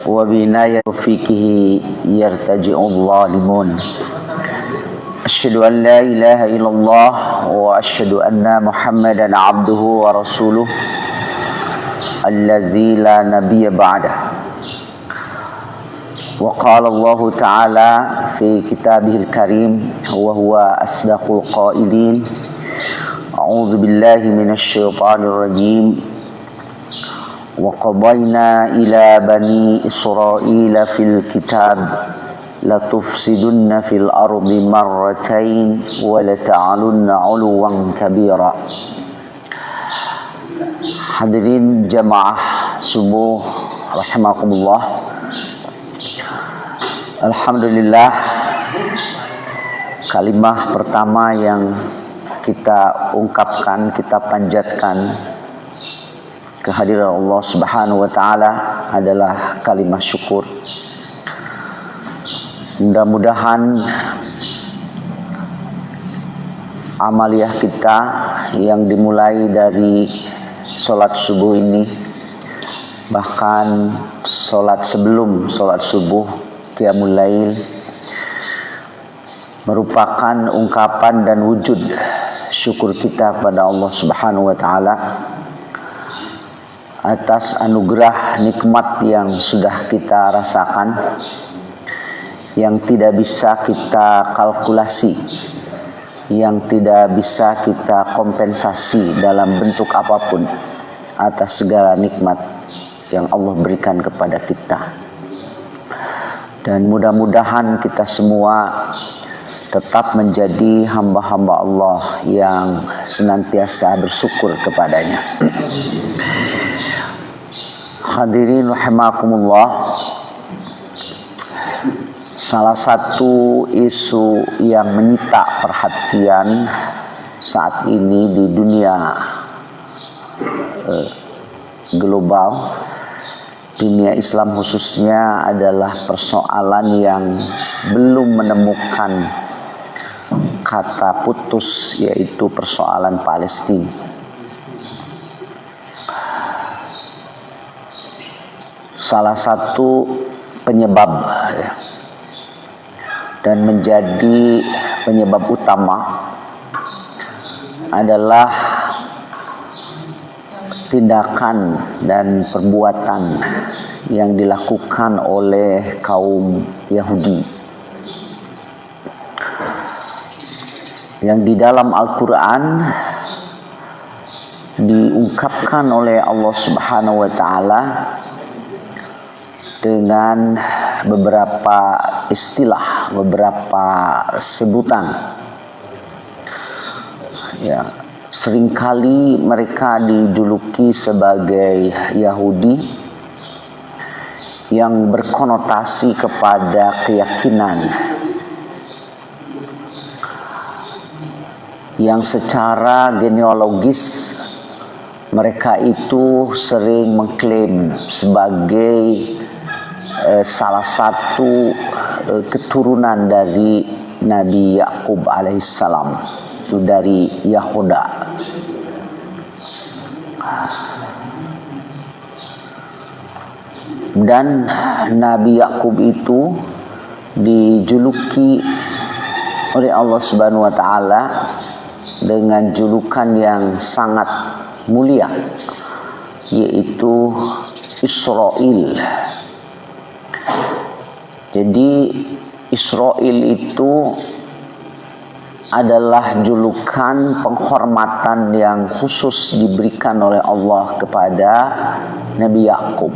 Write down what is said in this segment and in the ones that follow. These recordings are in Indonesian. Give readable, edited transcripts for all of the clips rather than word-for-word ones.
وبناية توفيقه يرتجع الظالمون. أشهد أن لا إله إلا الله وأشهد أن محمدا عبده ورسوله الذي لا نبي بعده. وقال الله تعالى في كتابه الكريم وهو أصدق القائلين: أعوذ بالله من الشيطان الرجيم. وقضينا إلى بني إسرائيل في الكتاب لتفسدن في الأرض مرتين ولتعلن علوا كبيرا. Hadirin jamaah subuh rahimakumullah. Alhamdulillah, kalimah pertama yang kita ungkapkan, kita panjatkan kehadiran Allah Subhanahu wa taala adalah kalimah syukur. Mudah-mudahan amaliyah kita yang dimulai dari sholat subuh ini, bahkan sholat sebelum sholat subuh, qiyamul lail, merupakan ungkapan dan wujud syukur kita kepada Allah Subhanahu wa taala atas anugerah nikmat yang sudah kita rasakan, yang tidak bisa kita kalkulasi, yang tidak bisa kita kompensasi dalam bentuk apapun atas segala nikmat yang Allah berikan kepada kita. Dan mudah-mudahan kita semua tetap menjadi hamba-hamba Allah yang senantiasa bersyukur kepadanya. Hadirin rahimakumullah, salah satu isu yang menyita perhatian saat ini di dunia global, dunia Islam khususnya, adalah persoalan yang belum menemukan kata putus, yaitu persoalan Palestina. Salah satu penyebab dan menjadi penyebab utama adalah tindakan dan perbuatan yang dilakukan oleh kaum Yahudi, yang di dalam Al-Quran diungkapkan oleh Allah Subhanahu wa taala dengan beberapa istilah, beberapa sebutan. Ya, seringkali mereka dijuluki sebagai Yahudi yang berkonotasi kepada keyakinan yang secara genealogis mereka itu sering mengklaim sebagai salah satu keturunan dari Nabi Yakub alaihissalam, itu dari Yahuda. Dan Nabi Yakub itu dijuluki oleh Allah Subhanahu wa taala dengan julukan yang sangat mulia, yaitu Israel. Jadi Israel itu adalah julukan penghormatan yang khusus diberikan oleh Allah kepada Nabi Yakub.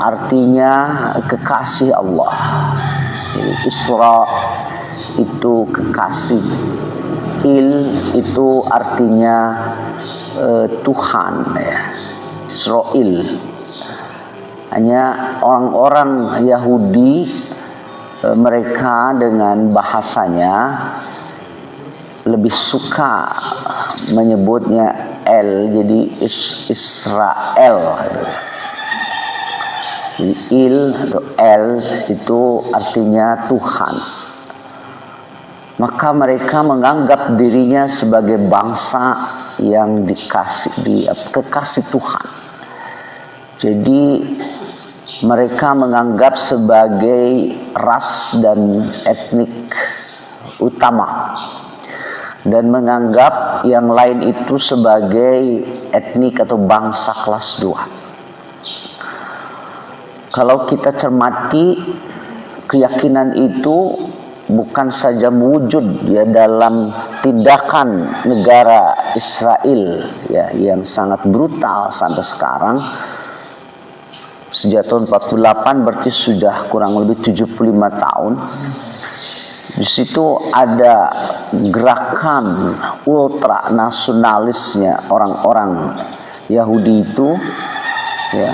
Artinya kekasih Allah. Jadi Isra itu kekasih, Il itu artinya Tuhan, ya. Israel. Hanya orang-orang Yahudi, mereka dengan bahasanya lebih suka menyebutnya El, jadi Israel. Jadi Il atau El itu artinya Tuhan. Maka mereka menganggap dirinya sebagai bangsa yang kekasih Tuhan. Jadi mereka menganggap sebagai ras dan etnik utama, dan menganggap yang lain itu sebagai etnik atau bangsa kelas 2. Kalau kita cermati, keyakinan itu bukan saja mewujud ya dalam tindakan negara Israel ya yang sangat brutal sampai sekarang. Sejak tahun 48 berarti sudah kurang lebih 75 tahun. Di situ ada gerakan ultra nasionalisnya orang-orang Yahudi itu ya,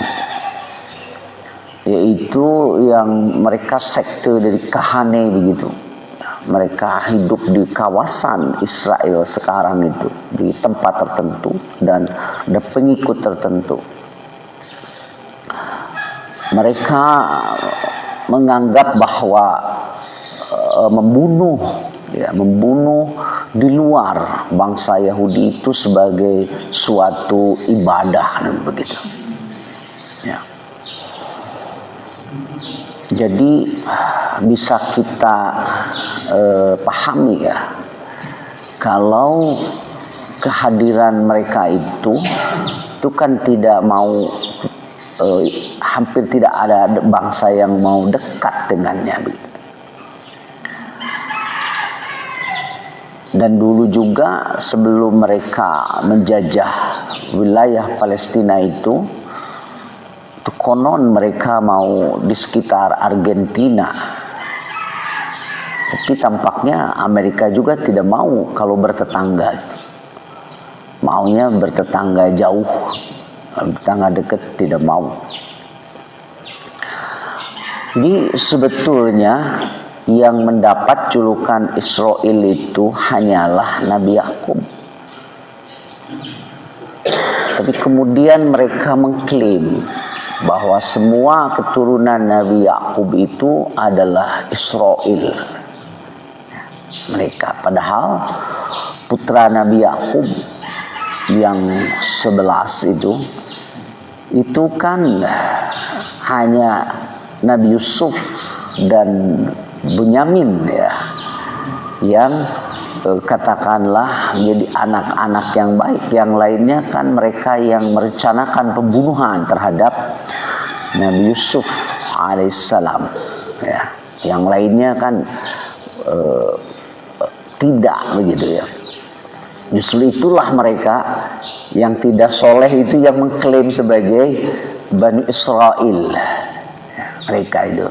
yaitu yang mereka sekte dari Kahane begitu. Mereka hidup di kawasan Israel sekarang itu, di tempat tertentu dan ada pengikut tertentu. Mereka menganggap bahwa membunuh di luar bangsa Yahudi itu sebagai suatu ibadah dan begitu. Ya. Jadi bisa kita pahami ya, kalau kehadiran mereka itu kan tidak mau, hampir tidak ada bangsa yang mau dekat dengannya begitu. Dan dulu juga sebelum mereka menjajah wilayah Palestina itu konon mereka mau di sekitar Argentina. Tapi tampaknya Amerika juga tidak mau kalau bertetangga. Maunya bertetangga jauh, tetangga dekat tidak mau. Jadi sebetulnya yang mendapat julukan Israel itu hanyalah Nabi Yakub. Tapi kemudian mereka mengklaim bahwa semua keturunan Nabi Yakub itu adalah Israel. Mereka padahal putra Nabi Yakub yang 11 itu kan hanya Nabi Yusuf dan Bunyamin ya, yang katakanlah menjadi anak-anak yang baik. Yang lainnya kan mereka yang merencanakan pembunuhan terhadap Nabi Yusuf alaihissalam ya. Yang lainnya kan tidak begitu ya. Justru itulah mereka yang tidak soleh itu yang mengklaim sebagai Bani Israel ya, mereka itu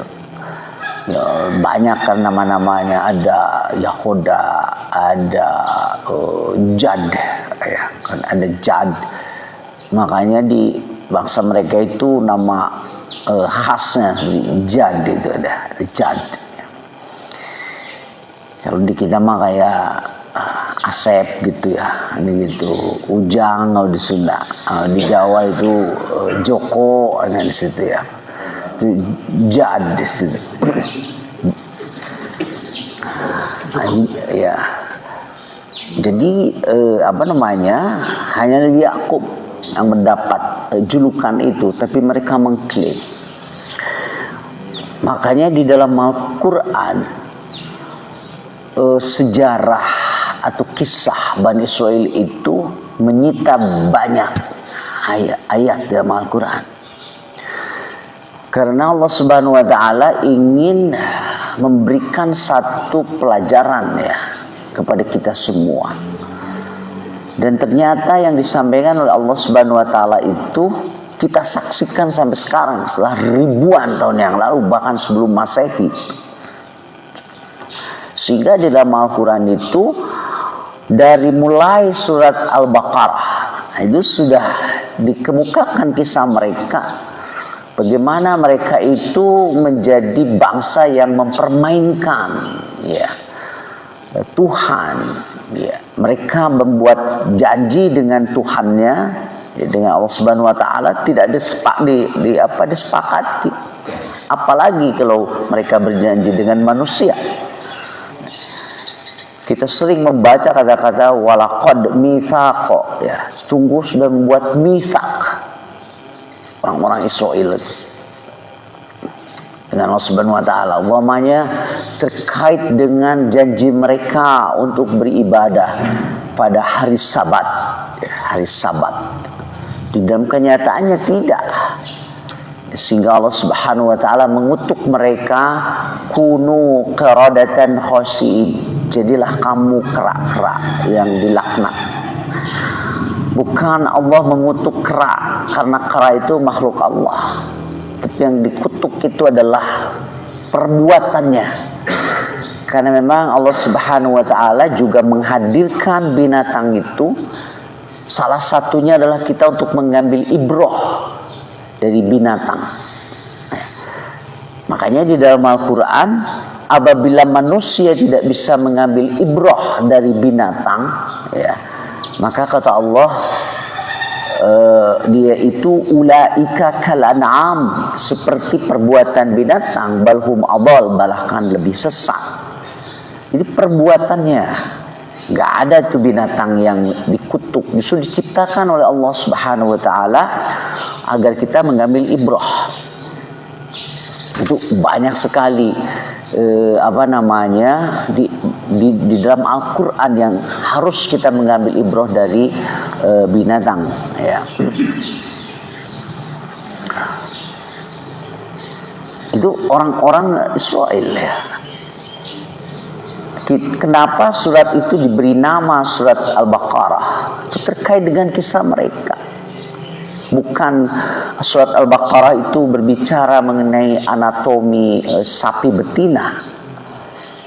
ya, banyak kan nama-namanya, ada Yahuda, ada Jad ya, kan ada Jad. Makanya di bangsa mereka itu nama khasnya Jad, itu ada Jad. Kalau di kita mah kayak Asep gitu ya, ini gitu. Ujang kalau di Sunda, di Jawa itu Joko, ada di situ ya. Itu Jad di situ. Ya. Jadi hanya Nabi Yakub yang mendapat julukan itu, tapi mereka mengklaim. Makanya di dalam Al-Quran sejarah atau kisah Bani Israel itu menyita banyak ayat dalam Al-Quran. Karena Allah Subhanahu wa taala ingin memberikan satu pelajaran ya kepada kita semua. Dan ternyata yang disampaikan oleh Allah Subhanahu wa taala itu kita saksikan sampai sekarang setelah ribuan tahun yang lalu, bahkan sebelum Masehi. Sehingga di dalam Al-Quran itu dari mulai surat Al-Baqarah itu sudah dikemukakan kisah mereka, bagaimana mereka itu menjadi bangsa yang mempermainkan ya Tuhan ya. Mereka membuat janji dengan Tuhannya ya, dengan Allah Subhanahu wa taala tidak disepakati. Apalagi kalau mereka berjanji dengan manusia. Kita sering membaca kata-kata walaqad mitsaq ya, sungguh sudah membuat mitsak orang-orang Israel itu. dengan Allah Subhanahu wa taala. Umpamanya terkait dengan janji mereka untuk beribadah pada hari Sabat. Hari Sabat. Di dalam kenyataannya tidak. Sehingga Allah Subhanahu wa taala mengutuk mereka, kunu qiradatan khasiin. Jadilah kamu kera-kera yang dilaknat. Bukan Allah mengutuk kera, karena kera itu makhluk Allah. Tapi yang dikutuk itu adalah perbuatannya. Karena memang Allah Subhanahu wa taala juga menghadirkan binatang itu, salah satunya adalah kita untuk mengambil ibrah dari binatang. Makanya di dalam Al-Quran, apabila manusia tidak bisa mengambil ibrah dari binatang, ya, maka kata Allah, dia itu ulaika kal an'am, seperti perbuatan binatang, balhum adal, bahkan lebih sesat. Jadi perbuatannya, nggak ada tuh binatang yang dikutuk, justru diciptakan oleh Allah Subhanahu wa taala agar kita mengambil ibrah. Itu banyak sekali di dalam Al-Quran yang harus kita mengambil ibrah dari binatang, ya. Itu orang-orang Israel, ya. Kenapa surat itu diberi nama surat Al-Baqarah? Itu terkait dengan kisah mereka. Bukan surat Al-Baqarah itu berbicara mengenai anatomi sapi betina,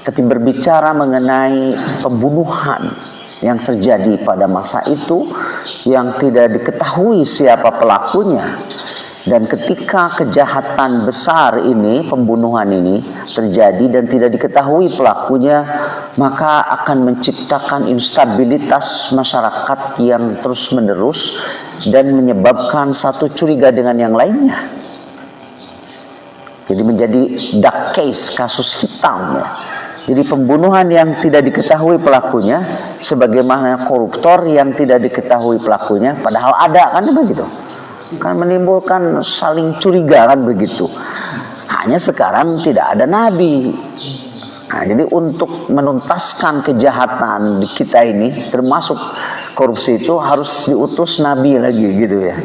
tapi berbicara mengenai pembunuhan yang terjadi pada masa itu yang tidak diketahui siapa pelakunya. Dan ketika kejahatan besar ini, pembunuhan ini terjadi dan tidak diketahui pelakunya, maka akan menciptakan instabilitas masyarakat yang terus-menerus dan menyebabkan satu curiga dengan yang lainnya. Jadi menjadi dark case, kasus hitam, ya. Jadi pembunuhan yang tidak diketahui pelakunya, sebagaimana koruptor yang tidak diketahui pelakunya, padahal ada, kan begitu. Kan menimbulkan saling curiga, kan begitu. Hanya sekarang tidak ada nabi. Nah, jadi untuk menuntaskan kejahatan di kita ini, termasuk korupsi, itu harus diutus nabi lagi, gitu ya.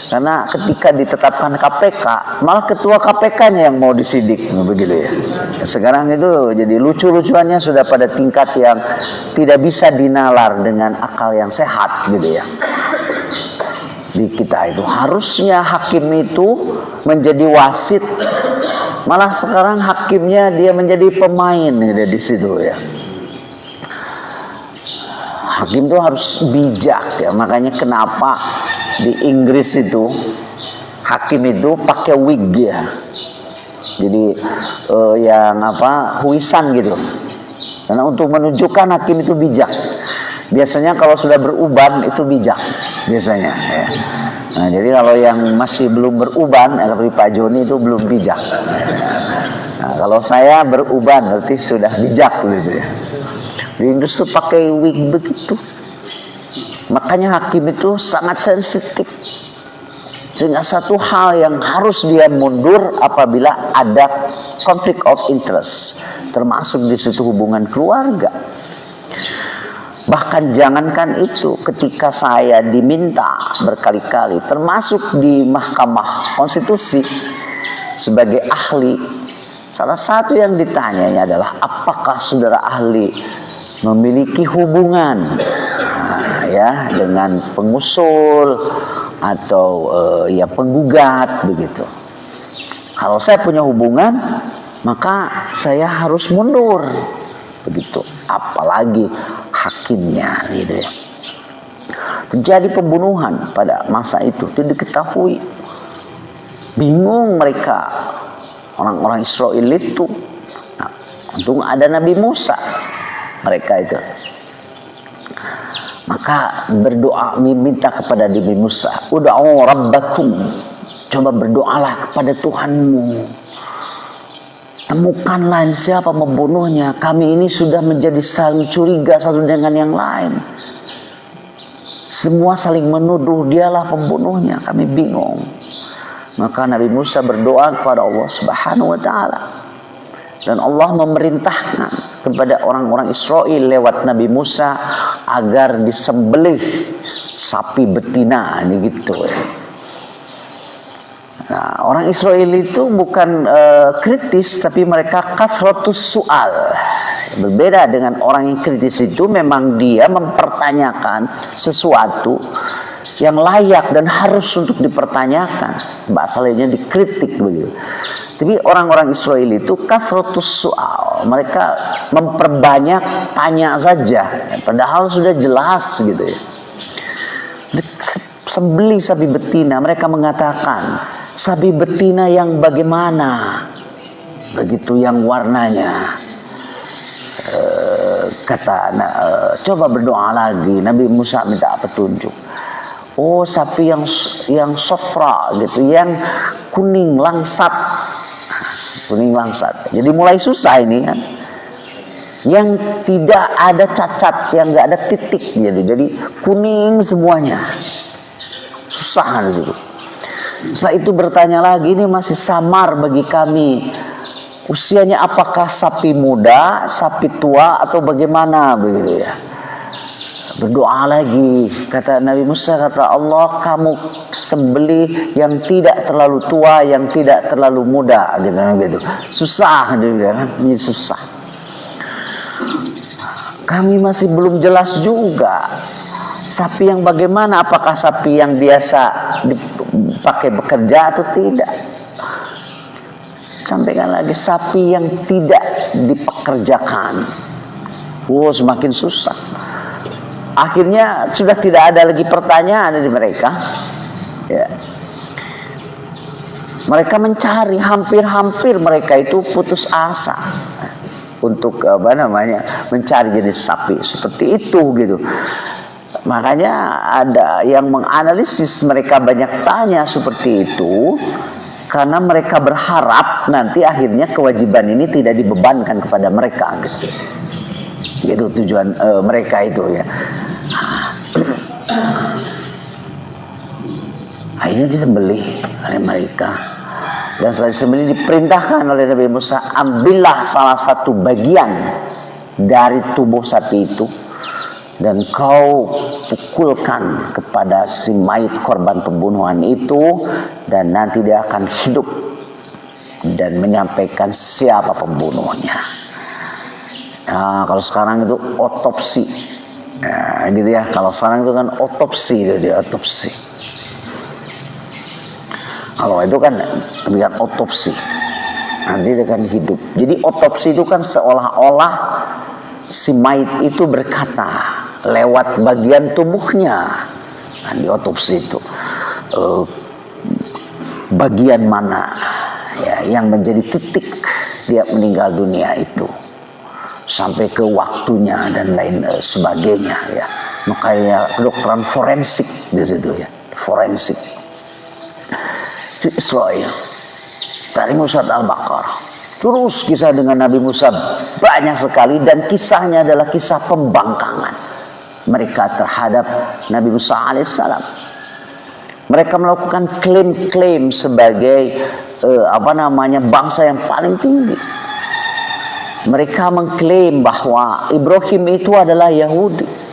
Karena ketika ditetapkan KPK, malah ketua KPK-nya yang mau disidik, begitu ya. Sekarang itu jadi lucu-lucuannya sudah pada tingkat yang tidak bisa dinalar dengan akal yang sehat, gitu ya. Di kita itu harusnya hakim itu menjadi wasit, malah sekarang hakimnya dia menjadi pemain, gitu, di situ, ya. Hakim itu harus bijak, ya. Makanya kenapa di Inggris itu hakim itu pakai wig, ya. Jadi huisan gitu. Karena untuk menunjukkan hakim itu bijak. Biasanya kalau sudah beruban itu bijak, biasanya, ya. Nah, jadi kalau yang masih belum beruban, seperti Pak Joni, itu belum bijak. Nah, kalau saya beruban berarti sudah bijak, gitu ya. Di Inggris itu pakai wig begitu. Makanya hakim itu sangat sensitif. Sehingga satu hal yang harus dia mundur apabila ada konflik of interest, termasuk di situ hubungan keluarga. Bahkan jangankan itu, ketika saya diminta berkali-kali, termasuk di Mahkamah Konstitusi sebagai ahli, salah satu yang ditanyanya adalah apakah saudara ahli memiliki hubungan dengan pengusul atau penggugat, begitu. Kalau saya punya hubungan, maka saya harus mundur, begitu. Apalagi hakimnya, gitu ya. Terjadi pembunuhan pada masa itu, tidak diketahui. Bingung mereka, orang-orang Israel itu. Nah, untung ada Nabi Musa, mereka itu. Maka berdoa, minta kepada Nabi Musa, ud'u rabbakum, coba berdoalah kepada Tuhanmu. Temukanlah siapa membunuhnya. Kami ini sudah menjadi saling curiga satu dengan yang lain. Semua saling menuduh dialah pembunuhnya. Kami bingung. Maka Nabi Musa berdoa kepada Allah Subhanahu wa taala. Dan Allah memerintahkan kepada orang-orang Israel lewat Nabi Musa agar disembelih sapi betina, ini gitu ya. Nah, orang Israel itu bukan kritis, tapi mereka kathratus su'al. Berbeda dengan orang yang kritis itu, memang dia mempertanyakan sesuatu yang layak dan harus untuk dipertanyakan. Bahasa lainnya dikritik begitu. Tapi orang-orang Israel itu kathratus su'al. Mereka memperbanyak tanya saja, padahal sudah jelas gitu ya. Sembelih sapi betina, mereka mengatakan, sapi betina yang bagaimana? Begitu yang warnanya. Coba berdoa lagi. Nabi Musa minta petunjuk. Oh, sapi yang sofra gitu, yang kuning langsat. Kuning langsat. Jadi mulai susah ini kan. Yang tidak ada cacat, yang nggak ada titik gitu. Jadi kuning semuanya. Susah di situ. Setelah itu bertanya lagi, ini masih samar bagi kami. Usianya apakah sapi muda, sapi tua, atau bagaimana begitu ya. Berdoa lagi, kata Nabi Musa, kata Allah, kamu sembelih yang tidak terlalu tua, yang tidak terlalu muda, gitu. Susah, ini susah. Kami masih belum jelas juga. Sapi yang bagaimana? Apakah sapi yang biasa dipakai bekerja atau tidak? Sampaikan lagi, sapi yang tidak dipekerjakan. Semakin susah. Akhirnya sudah tidak ada lagi pertanyaan dari mereka. Ya. Mereka mencari, hampir-hampir mereka itu putus asa untuk mencari jenis sapi seperti itu gitu. Makanya ada yang menganalisis mereka banyak tanya seperti itu karena mereka berharap nanti akhirnya kewajiban ini tidak dibebankan kepada mereka gitu. Itu tujuan mereka itu ya. Akhirnya disembelih oleh mereka. Dan setelah disembelih diperintahkan oleh Nabi Musa, ambillah salah satu bagian dari tubuh sapi itu dan kau pukulkan kepada si mayit korban pembunuhan itu, dan nanti dia akan hidup dan menyampaikan siapa pembunuhnya. Nah, kalau sekarang itu otopsi, nah, gitu ya. Kalau sekarang itu kan otopsi, dia otopsi. Kalau itu kan bukan otopsi, nanti dia akan hidup. Jadi otopsi itu kan seolah-olah si mayit itu berkata lewat bagian tubuhnya. Nah, di otopsi itu bagian mana ya yang menjadi titik dia meninggal dunia itu, sampai ke waktunya dan lain sebagainya ya. Makanya kedokteran forensik di situ ya, forensik. Di Israel dari Surat Al-Baqarah. Terus kisah dengan Nabi Musa banyak sekali, dan kisahnya adalah kisah pembangkangan mereka terhadap Nabi Musa alaihissalam. Mereka melakukan klaim-klaim sebagai bangsa yang paling tinggi. Mereka mengklaim bahwa Ibrahim itu adalah Yahudi.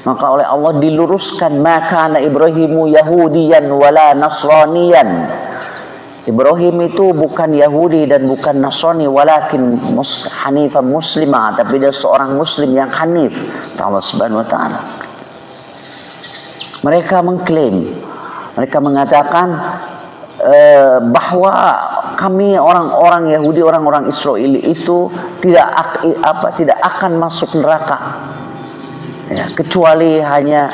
Maka oleh Allah diluruskan, maka Ibrahimu Yahudiyan wala Nasraniyan. Ibrahim itu bukan Yahudi dan bukan Nasrani, walakin hanifan muslimah, tapi dia seorang muslim yang hanif Allah Subhanahu wa taala. Mereka mengklaim, mereka mengatakan bahwa kami orang-orang Yahudi, orang-orang Israel itu tidak akan masuk neraka. Ya, kecuali hanya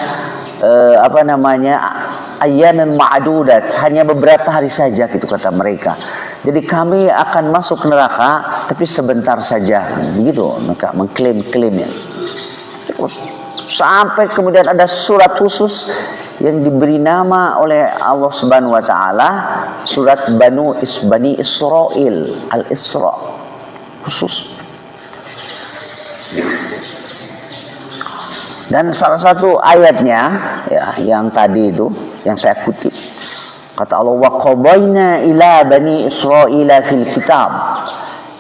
ayyaman ma'dudat, hanya beberapa hari saja gitu kata mereka. Jadi kami akan masuk neraka tapi sebentar saja, begitu mereka mengklaim-klaimnya. Terus sampai kemudian ada surat khusus yang diberi nama oleh Allah Subhanahu wa taala, surat Bani Israil, Al-Isra, khusus. Dan salah satu ayatnya ya, yang tadi itu yang saya kutip, Kata Allah, wa qadayna ila bani Israila fil kitab,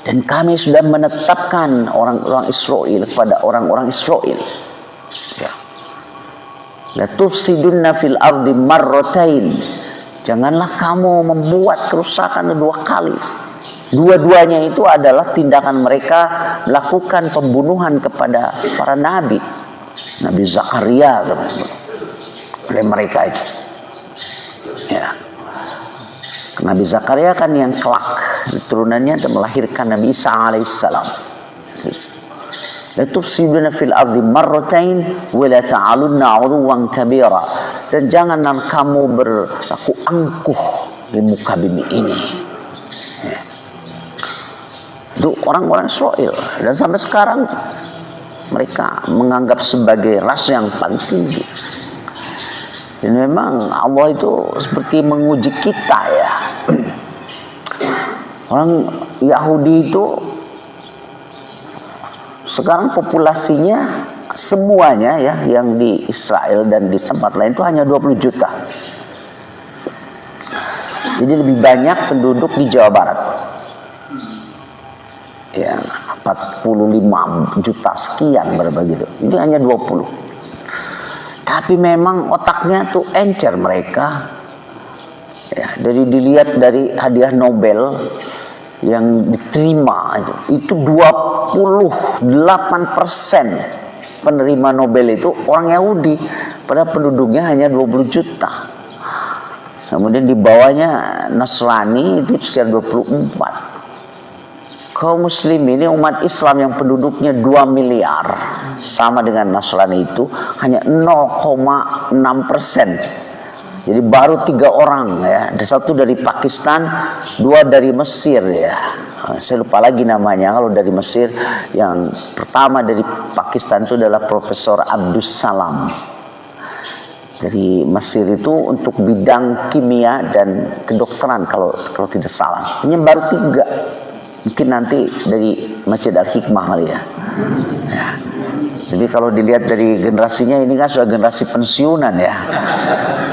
dan kami sudah menetapkan orang-orang Israel kepada orang-orang Israel, ya, la tufsidunna fil ardi marratain, janganlah kamu membuat kerusakan 2 kali. Dua-duanya itu adalah tindakan mereka melakukan pembunuhan kepada para nabi. Nabi Zakaria oleh mereka itu, ya. Nabi Zakaria kan yang kelak turunannya dan melahirkan Nabi Isa alaihissalam. La tufsiduna fil ardi marratain wa la ta'alunna 'uluwan kabira, dan janganlah kamu berlaku angkuh di muka bumi ini. Ya. Itu orang-orang Israel, dan sampai sekarang mereka menganggap sebagai ras yang paling tinggi. Dan memang Allah itu seperti menguji kita, ya. Orang Yahudi itu sekarang populasinya semuanya, ya, yang di Israel dan di tempat lain itu hanya 20 juta. Jadi lebih banyak penduduk di Jawa Barat, ya, 45 juta sekian berapa gitu. Ini hanya 20. Tapi memang otaknya tuh encer mereka, ya. Dari dilihat dari hadiah Nobel yang diterima itu 28% penerima Nobel itu orang Yahudi, pada penduduknya hanya 20 juta. Kemudian di bawahnya Nasrani itu sekitar 24. Kaum muslim ini, umat Islam yang penduduknya 2 miliar, sama dengan Nasrani itu hanya 0,6%. Jadi baru 3 orang, ya. Ada 1 dari Pakistan, 2 dari Mesir, ya. Saya lupa lagi namanya. Kalau dari Mesir, yang pertama dari Pakistan itu adalah Profesor Abdus Salam. Dari Mesir itu untuk bidang kimia dan kedokteran kalau tidak salah. Ini baru 3. Mungkin nanti dari Masjid Al-Hikmah kali, ya. Ya. Jadi kalau dilihat dari generasinya ini kan sudah generasi pensiunan, ya.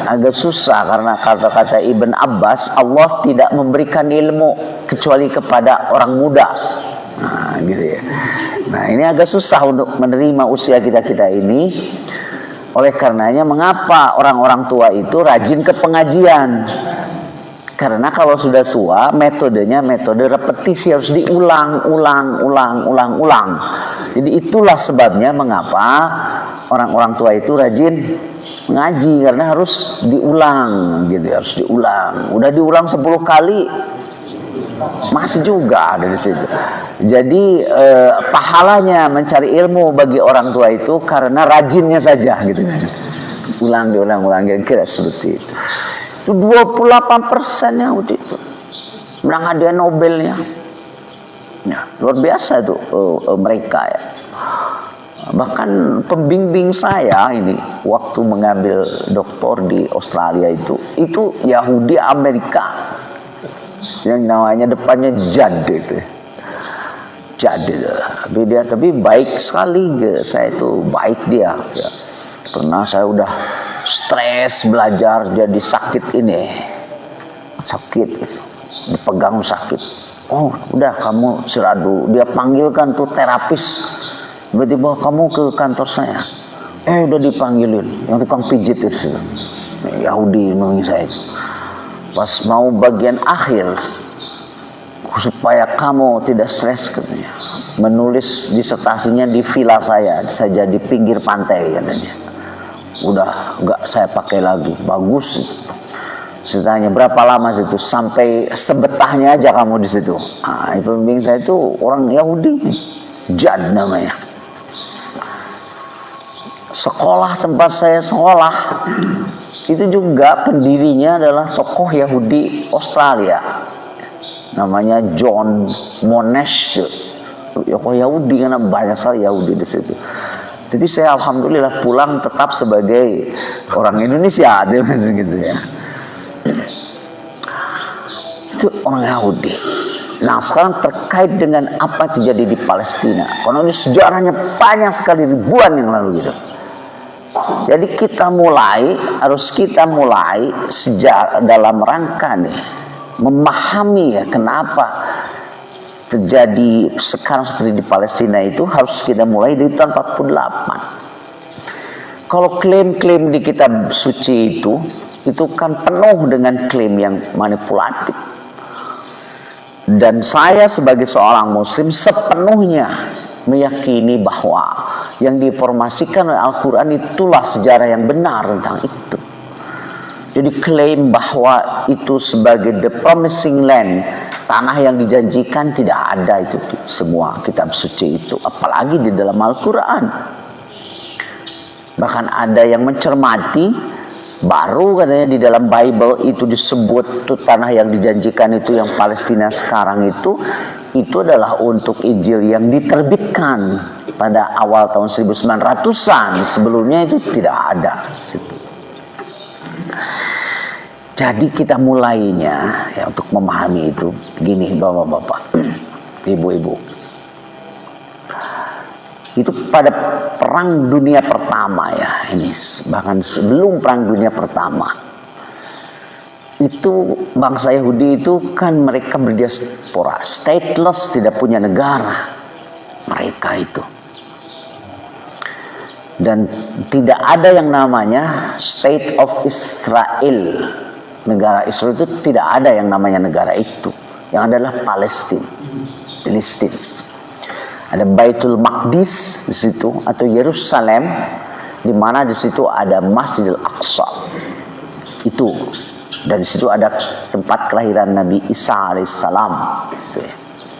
Agak susah karena kata-kata Ibn Abbas, Allah tidak memberikan ilmu kecuali kepada orang muda. Nah, gitu, ya. Nah, ini agak susah untuk menerima usia kita ini. Oleh karenanya mengapa orang-orang tua itu rajin ke pengajian? Karena kalau sudah tua, metodenya metode repetisi, harus diulang. Jadi itulah sebabnya mengapa orang-orang tua itu rajin ngaji, karena harus diulang, gitu, harus diulang. Udah diulang 10 kali, masih juga ada di situ. Jadi pahalanya mencari ilmu bagi orang tua itu karena rajinnya saja, gitu. Diulang, kira-kira seperti itu. Itu 28% Yahudi itu menang hadiah Nobelnya, ya, luar biasa itu mereka, ya. Bahkan pembimbing saya ini waktu mengambil doktor di Australia itu Yahudi Amerika, yang namanya depannya Jad itu. Tapi baik sekali, saya itu baik dia, ya. Pernah saya udah stres belajar, jadi sakit, dipegang sakit. Oh, udah kamu istirahat dulu. Dia panggilkan tuh terapis, tiba-tiba kamu ke kantor saya. Udah dipanggilin yang tukang pijit itu, Yahudi ngomongin saya. Pas mau bagian akhir, supaya kamu tidak stres, katanya, menulis disertasinya di villa saya saja di pinggir pantai, katanya. Udah enggak saya pakai lagi, bagus. Saya tanya berapa lama situ, sampai sebetahnya aja kamu di situ. Pembimbing saya itu orang Yahudi, Jad namanya. Sekolah tempat saya sekolah itu juga pendirinya adalah tokoh Yahudi Australia, namanya John Monash. Tokoh Yahudi, karena banyak sekali Yahudi di situ. Tapi saya alhamdulillah pulang tetap sebagai orang Indonesia, gitu, ya. Itu orang Yahudi. Nah, sekarang terkait dengan apa yang terjadi di Palestina, karena ini sejarahnya panjang sekali, ribuan yang lalu, gitu. Jadi harus kita mulai sejak dalam rangka nih memahami ya kenapa terjadi sekarang seperti di Palestina itu, harus kita mulai dari tahun 48. Kalau klaim-klaim di kitab suci itu kan penuh dengan klaim yang manipulatif. Dan saya sebagai seorang muslim sepenuhnya meyakini bahwa yang diinformasikan oleh Al-Quran itulah sejarah yang benar tentang itu. Jadi klaim bahwa itu sebagai the promising land, tanah yang dijanjikan, tidak ada itu semua kitab suci itu, apalagi di dalam Al-Quran. Bahkan ada yang mencermati, baru katanya di dalam Bible itu disebut tuh tanah yang dijanjikan itu yang Palestina sekarang itu adalah untuk Injil yang diterbitkan pada awal tahun 1900-an. Sebelumnya itu tidak ada. Jadi kita mulainya ya untuk memahami itu gini, bapak-bapak, ibu-ibu. Itu pada perang dunia pertama ya, ini bahkan sebelum perang dunia pertama itu bangsa Yahudi itu kan mereka berdiaspora, stateless, tidak punya negara mereka itu, dan tidak ada yang namanya State of Israel. Negara Israel itu tidak ada yang namanya negara itu, yang adalah Palestina. Ada Baitul Maqdis di situ atau Yerusalem, di mana di situ ada Masjidil Aqsa itu, dan di situ ada tempat kelahiran Nabi Isa alaihissalam.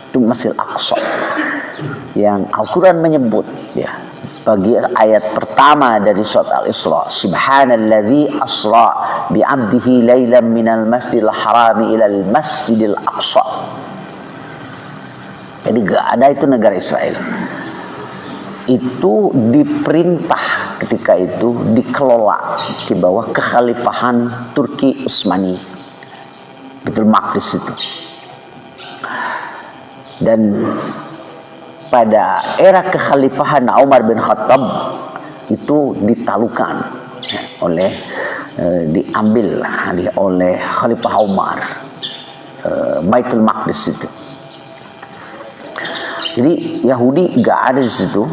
Itu Masjidil Aqsa yang Al-Quran menyebut ya, bagi ayat pertama dari surat Al-Isra, Subhanalladzi asra bi'abdihi lailan minal masjidil harami ilal masjidil aqsa. Jadi gak ada itu negara Israel. Itu diperintah ketika itu dikelola di bawah kekhalifahan Turki Utsmani, Baitul Maqdis itu. Dan pada era kekhalifahan Umar bin Khattab itu ditalukan diambil oleh Khalifah Umar Baitul Maqdis itu. Jadi Yahudi gak ada di situ,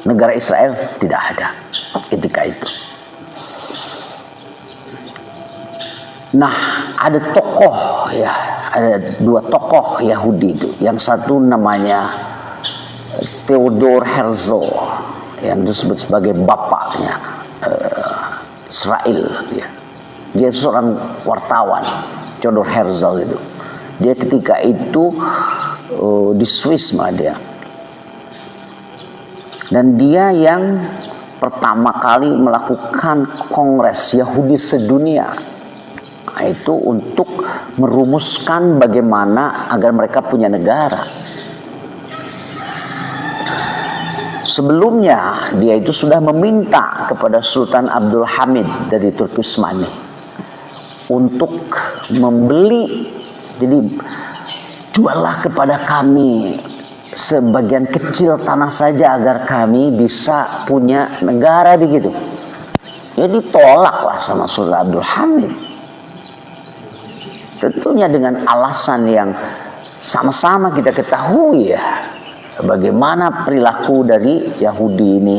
negara Israel tidak ada ketika itu. Nah, ada tokoh ya, ada dua tokoh Yahudi itu. Yang satu namanya Theodor Herzl, yang disebut sebagai bapaknya Israel. Dia seorang wartawan, Theodor Herzl itu. Dia ketika itu di Swiss dia. Dan dia yang pertama kali melakukan kongres Yahudi sedunia. Nah, itu untuk merumuskan bagaimana agar mereka punya negara. Sebelumnya dia itu sudah meminta kepada Sultan Abdul Hamid dari Turki Utsmani untuk membeli, jadi juallah kepada kami sebagian kecil tanah saja agar kami bisa punya negara begitu. Ya ditolaklah sama Sultan Abdul Hamid. Tentunya dengan alasan yang sama-sama kita ketahui ya, bagaimana perilaku dari Yahudi ini.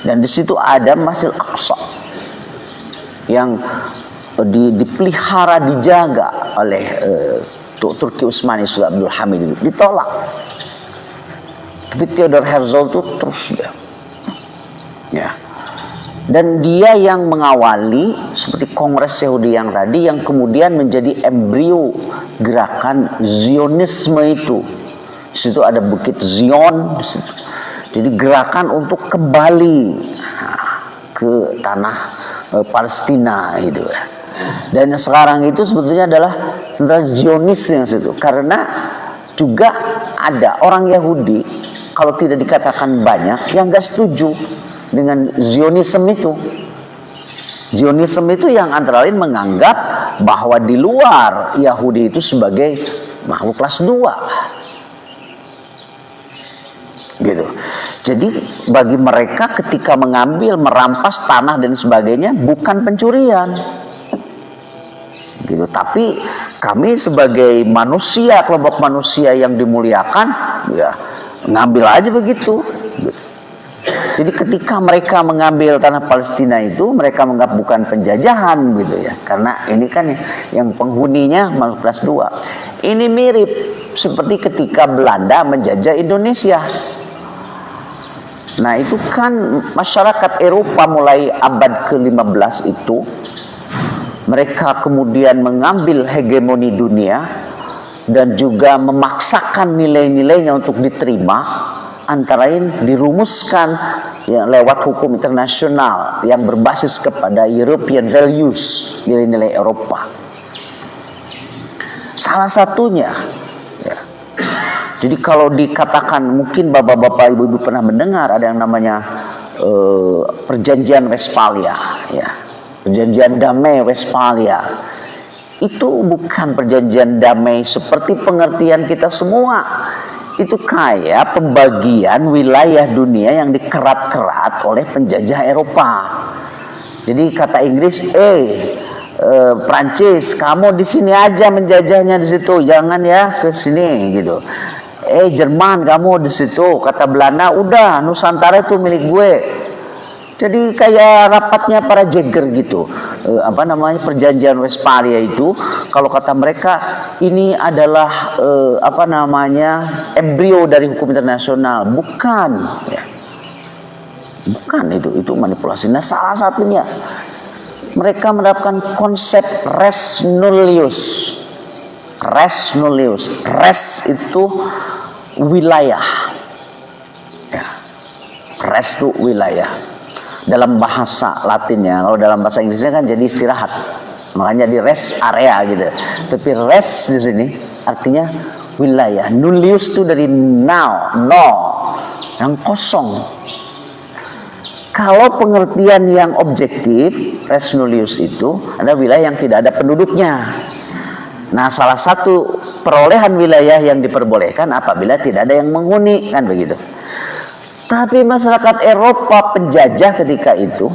Dan di situ ada Masjidil Aqsa yang dipelihara, dijaga oleh Turki Utsmani, Sultan Abdul Hamid itu ditolak. Tapi Theodor Herzl itu terus ya. Dan dia yang mengawali seperti Kongres Yahudi yang tadi, yang kemudian menjadi embrio gerakan Zionisme itu. Di situ ada Bukit Zion. Jadi gerakan untuk kembali ke tanah Palestina itu. Dan yang sekarang itu sebetulnya adalah tentang Zionis yang situ. Karena juga ada orang Yahudi, kalau tidak dikatakan banyak, yang gak setuju dengan Zionisme itu. Zionisme itu yang antara lain menganggap bahwa di luar Yahudi itu sebagai makhluk kelas 2. Gitu. Jadi bagi mereka ketika mengambil, merampas tanah dan sebagainya bukan pencurian. Gitu. Tapi kami sebagai manusia, kelompok manusia yang dimuliakan, ya ngambil aja begitu. Jadi ketika mereka mengambil tanah Palestina itu, mereka menganggap bukan penjajahan gitu ya. Karena ini kan yang penghuninya 14.2. Ini mirip seperti ketika Belanda menjajah Indonesia. Nah itu kan masyarakat Eropa mulai abad ke-15 itu, mereka kemudian mengambil hegemoni dunia dan juga memaksakan nilai-nilainya untuk diterima, antara lain dirumuskan ya, lewat hukum internasional yang berbasis kepada European values, nilai-nilai Eropa. Salah satunya ya, jadi kalau dikatakan, mungkin bapak-bapak, ibu-ibu pernah mendengar ada yang namanya Perjanjian Westphalia, ya, Perjanjian Damai Westphalia. Itu bukan perjanjian damai seperti pengertian kita semua. Itu kayak pembagian wilayah dunia yang dikerat-kerat oleh penjajah Eropa. Jadi kata Inggris, Prancis, kamu di sini aja menjajahnya di situ, jangan ya ke sini gitu. Jerman, kamu di situ. Kata Belanda, udah Nusantara itu milik gue. Jadi kayak rapatnya para Jagger gitu. Perjanjian Westphalia itu, kalau kata mereka ini adalah embrio dari hukum internasional. Bukan, ya. Bukan itu manipulasi. Nah, salah satunya mereka menerapkan konsep res nullius. Res nullius. Res itu wilayah. Ya. Res itu wilayah. Dalam bahasa Latinnya, kalau dalam bahasa Inggrisnya kan jadi istirahat. Makanya di rest area gitu. Tapi rest di sini artinya wilayah. Nullius itu dari now, no, yang kosong. Kalau pengertian yang objektif, res nullius itu ada wilayah yang tidak ada penduduknya. Nah, salah satu perolehan wilayah yang diperbolehkan apabila tidak ada yang menghuni, kan begitu. Tapi masyarakat Eropa penjajah ketika itu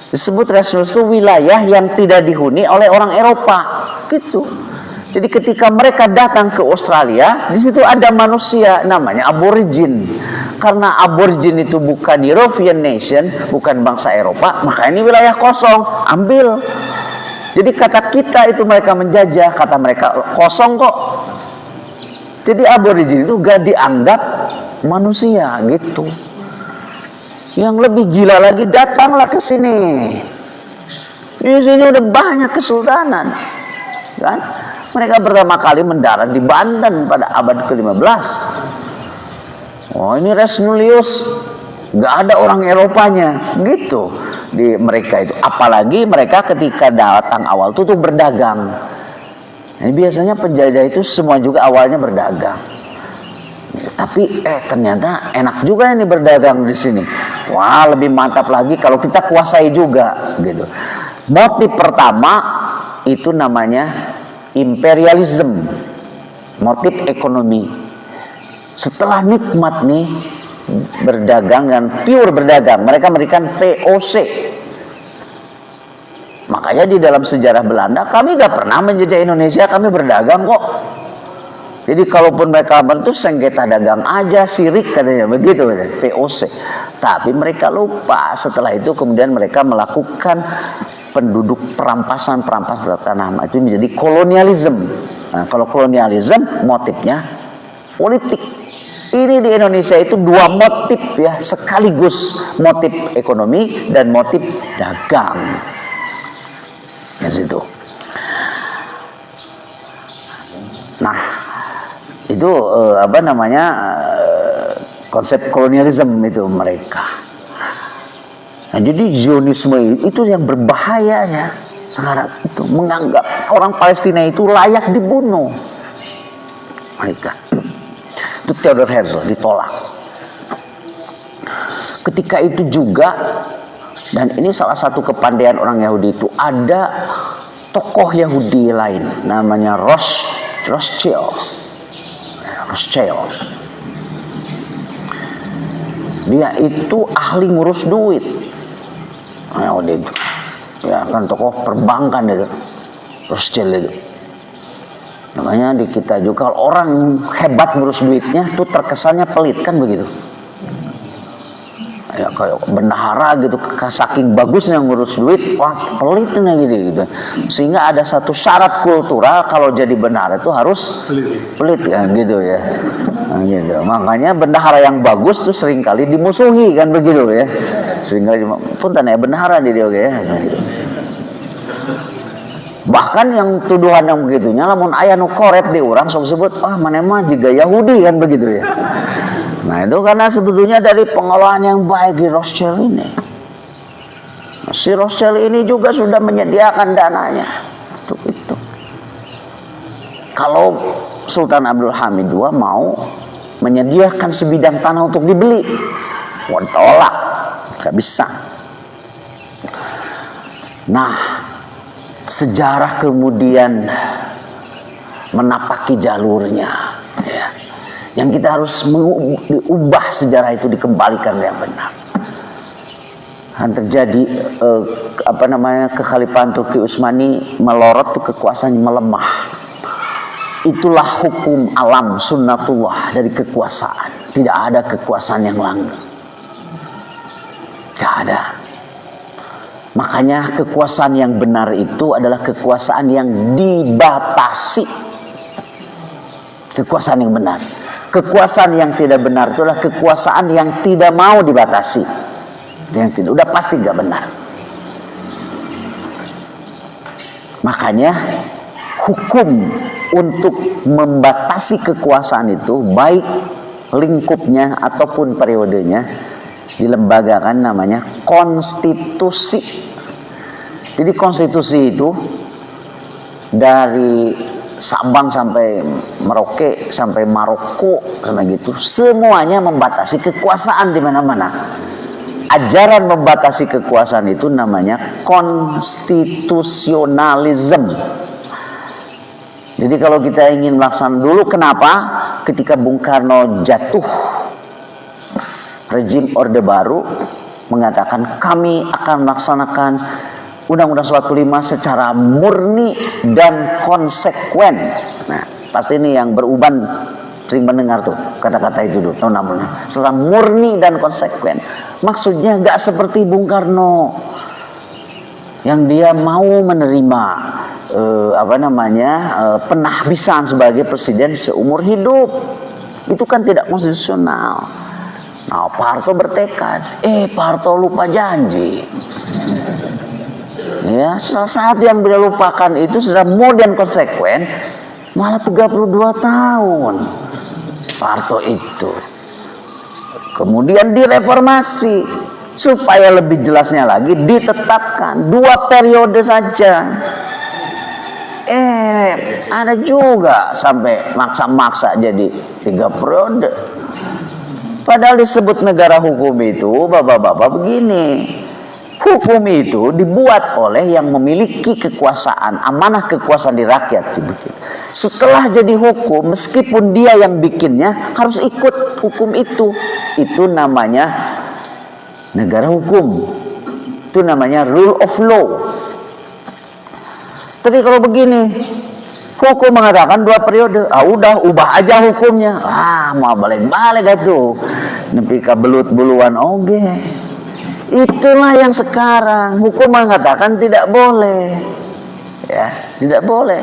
disebut res nullius itu wilayah yang tidak dihuni oleh orang Eropa, gitu. Jadi ketika mereka datang ke Australia, di situ ada manusia namanya aborigin. Karena aborigin itu bukan European nation, bukan bangsa Eropa, maka ini wilayah kosong, ambil. Jadi kata kita itu mereka menjajah, kata mereka kosong kok. Jadi aborigin itu gak dianggap manusia gitu. Yang lebih gila lagi, datanglah ke sini. Di sini udah banyak kesultanan, kan? Mereka pertama kali mendarat di Banten pada abad ke-15. Oh, ini res nullius, nggak ada orang Eropanya, gitu di mereka itu. Apalagi mereka ketika datang awal itu tuh berdagang. Ini biasanya penjajah itu semua juga awalnya berdagang. Tapi ternyata enak juga ini berdagang di sini. Wah, lebih mantap lagi kalau kita kuasai juga, gitu. Motif pertama itu namanya imperialism, motif ekonomi. Setelah nikmat nih berdagang dan pure berdagang, mereka memberikan VOC. Makanya di dalam sejarah Belanda, kami gak pernah menjajah Indonesia, kami berdagang kok. Jadi kalaupun mereka bantu sengketa dagang aja, sirik katanya begitu, VOC. Tapi mereka lupa, setelah itu kemudian mereka melakukan penduduk perampasan tanah, itu menjadi kolonialisme. Nah, kalau kolonialisme motifnya politik. Ini di Indonesia itu dua motif ya, sekaligus motif ekonomi dan motif dagang. Ya situ. Nah, itu konsep kolonialisme itu mereka. Nah, jadi Zionisme itu yang berbahayanya sekarang itu menganggap orang Palestina itu layak dibunuh. Mereka itu Theodor Herzl ditolak. Ketika itu juga, dan ini salah satu kepandaian orang Yahudi itu, ada tokoh Yahudi lain namanya Rothschild. Dia itu ahli ngurus duit. Nah, udah itu. Ya kan tokoh perbankan itu. Rothschild itu. Namanya di kita juga kalau orang hebat ngurus duitnya tuh terkesannya pelit kan begitu. Ya kayak bendahara gitu, saking bagusnya ngurus duit, wah pelitnya gitu. Sehingga ada satu syarat kultural kalau jadi bendahara itu harus pelit kan gitu ya. Nah, gitu. Makanya bendahara yang bagus tuh seringkali dimusuhi kan begitu ya. Seringkali pun tanya bendahara di dia ya. Gitu. Bahkan yang tuduhan yang begitunya lamun aya nu koret di urang sok sebut wah mana mah juga Yahudi kan begitu ya. Nah itu karena sebetulnya dari pengelolaan yang baik di Rothschild ini. Si Rothschild ini juga sudah menyediakan dananya untuk itu. Kalau Sultan Abdul Hamid II mau menyediakan sebidang tanah untuk dibeli, tolak, gak bisa. Nah, sejarah kemudian menapaki jalurnya. Ya. Yang kita harus mengubah sejarah itu, dikembalikan yang benar. Kan terjadi kekhalifahan Turki Utsmani melorot, tuh kekuasaan melemah. Itulah hukum alam sunnatullah dari kekuasaan. Tidak ada kekuasaan yang langgeng. Tidak ada. Makanya kekuasaan yang benar itu adalah kekuasaan yang dibatasi. Kekuasaan yang benar. Kekuasaan yang tidak benar itu adalah kekuasaan yang tidak mau dibatasi. Yang tidak, udah pasti gak benar. Makanya hukum untuk membatasi kekuasaan itu, baik lingkupnya ataupun periodenya, dilembagakan namanya konstitusi. Jadi konstitusi itu dari Sabang sampai Merauke sampai Maroko karena gitu semuanya membatasi kekuasaan di mana-mana. Ajaran membatasi kekuasaan itu namanya konstitusionalisme. Jadi kalau kita ingin melaksanakan dulu, kenapa ketika Bung Karno jatuh rezim Orde Baru mengatakan kami akan melaksanakan Undang-Undang 45 secara murni dan konsekuen. Nah, pasti ini yang beruban sering mendengar tuh kata-kata itu dulu tahun 60. Secara murni dan konsekuen. Maksudnya gak seperti Bung Karno yang dia mau menerima penahbisan sebagai presiden seumur hidup. Itu kan tidak konstitusional. Nah, Pak Harto bertekad, Pak Harto lupa janji. Ya, salah satu yang beliau lupakan itu secara murni dan konsekuen malah 32 tahun Pak Harto itu. Kemudian direformasi supaya lebih jelasnya lagi ditetapkan 2 periode saja. Ada juga sampai maksa-maksa jadi 3 periode. Padahal disebut negara hukum itu, bapak-bapak begini. Hukum itu dibuat oleh yang memiliki kekuasaan, amanah kekuasaan di rakyat. Setelah jadi hukum, meskipun dia yang bikinnya harus ikut hukum itu. Itu namanya negara hukum. Itu namanya rule of law. Tapi kalau begini, hukum mengatakan 2 periode, udah ubah aja hukumnya. Mau balik-balik itu. Nepi ka belut buluan oge. Itulah yang sekarang hukum mengatakan tidak boleh. Ya, tidak boleh.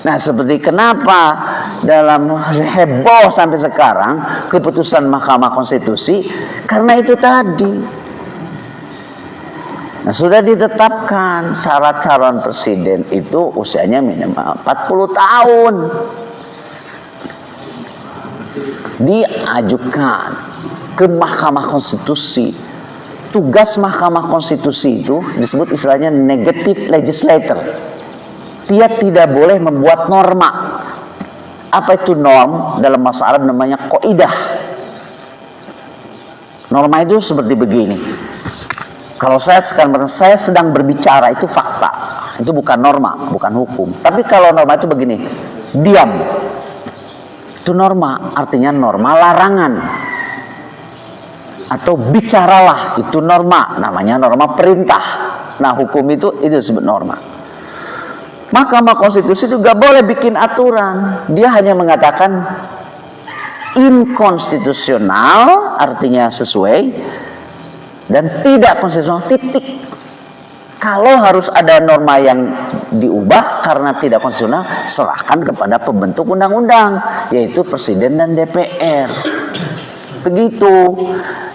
Nah, seperti kenapa dalam heboh sampai sekarang keputusan Mahkamah Konstitusi, karena itu tadi. Nah, sudah ditetapkan syarat calon presiden itu usianya minimal 40 tahun. Diajukan ke Mahkamah Konstitusi. Tugas Mahkamah Konstitusi itu disebut istilahnya negative legislator. Dia tidak boleh membuat norma. Apa itu norm? Dalam bahasa Arab namanya qaidah. Norma itu seperti begini. Kalau saya sedang berbicara itu fakta. Itu bukan norma, bukan hukum. Tapi kalau norma itu begini, diam. Itu norma, artinya norma larangan. atau bicaralah, itu norma, namanya norma perintah. Nah, hukum itu disebut norma. Mahkamah Konstitusi juga boleh bikin aturan. Dia hanya mengatakan inkonstitusional, artinya sesuai, dan tidak konstitusional, titik. Kalau harus ada norma yang diubah karena tidak konstitusional, serahkan kepada pembentuk undang-undang, yaitu Presiden dan DPR. Begitu.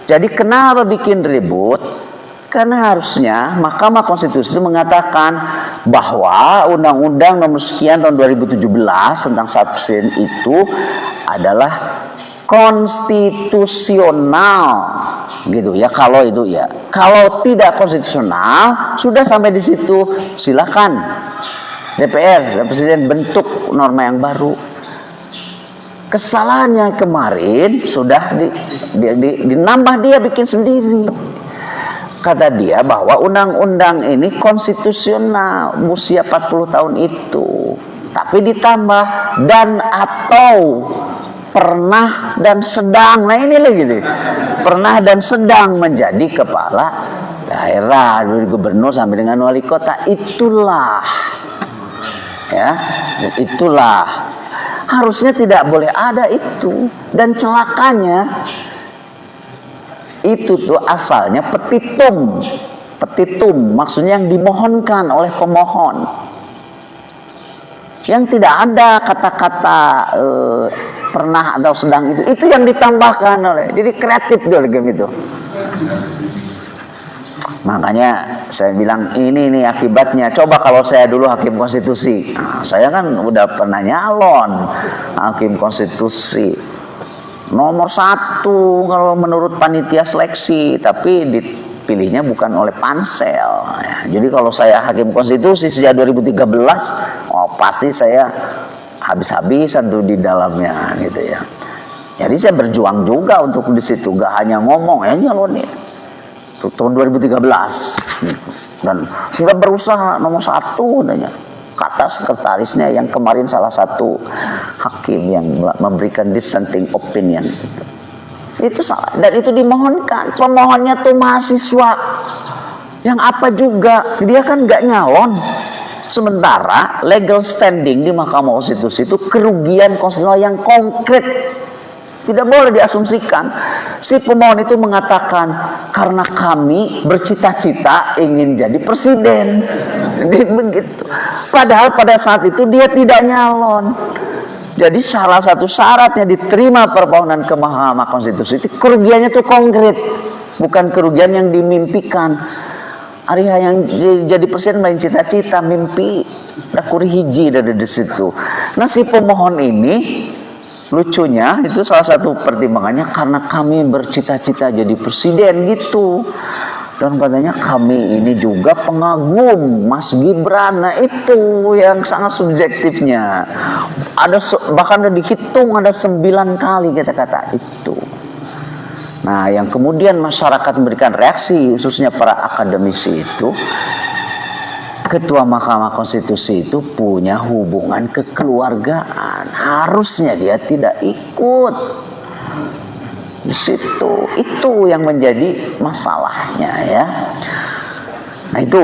Jadi kenapa bikin ribut? Karena harusnya Mahkamah Konstitusi itu mengatakan bahwa Undang-Undang Nomor sekian tahun 2017 tentang subsiden itu adalah konstitusional, gitu ya. Kalau itu ya, kalau tidak konstitusional, sudah sampai di situ, silakan DPR dan Presiden bentuk norma yang baru. Kesalahannya kemarin sudah dinambah, dia bikin sendiri. Kata dia bahwa undang-undang ini konstitusional usia 40 tahun itu, tapi ditambah dan atau pernah dan sedang. Nah ini lagi nih, pernah dan sedang menjadi kepala daerah, dari gubernur sampai dengan wali kota. Itulah ya, itulah harusnya tidak boleh ada itu. Dan celakanya itu tuh asalnya petitum. Petitum maksudnya yang dimohonkan oleh pemohon, yang tidak ada kata-kata pernah atau sedang, itu yang ditambahkan oleh, jadi kreatif dulu gitu. Makanya saya bilang ini nih akibatnya. Coba kalau saya dulu hakim konstitusi, nah, saya kan udah pernah nyalon hakim konstitusi nomor 1 kalau menurut panitia seleksi, tapi dipilihnya bukan oleh pansel ya. Jadi kalau saya hakim konstitusi sejak 2013, oh pasti saya habis-habisan tuh di dalamnya gitu ya. Jadi saya berjuang juga untuk di situ, gak hanya ngomong ya nyalonin. Tahun 2013 dan sudah berusaha nomor 1 adanya. Kata sekretarisnya yang kemarin salah satu hakim yang memberikan dissenting opinion itu salah, dan itu dimohonkan. Pemohonnya tuh mahasiswa yang apa juga, dia kan nggak nyalon. Sementara legal standing di Mahkamah Konstitusi itu kerugian konstitusional yang konkret, tidak boleh diasumsikan. Si pemohon itu mengatakan karena kami bercita-cita ingin jadi presiden, begitu. Padahal pada saat itu dia tidak nyalon. Jadi salah satu syaratnya diterima permohonan ke Mahkamah Konstitusi itu kerugiannya itu konkret, bukan kerugian yang dimimpikan. Ari yang jadi presiden lain cita-cita, mimpi. Dakuri hiji dari situ. Nah si pemohon ini lucunya itu salah satu pertimbangannya karena kami bercita-cita jadi presiden gitu. Dan katanya kami ini juga pengagum Mas Gibran. Nah itu yang sangat subjektifnya. Bahkan ada dihitung ada 9 kali kata-kata itu. Nah yang kemudian masyarakat memberikan reaksi, khususnya para akademisi itu, Ketua Mahkamah Konstitusi itu punya hubungan kekeluargaan. Harusnya dia tidak ikut di situ. Itu yang menjadi masalahnya ya. Nah itu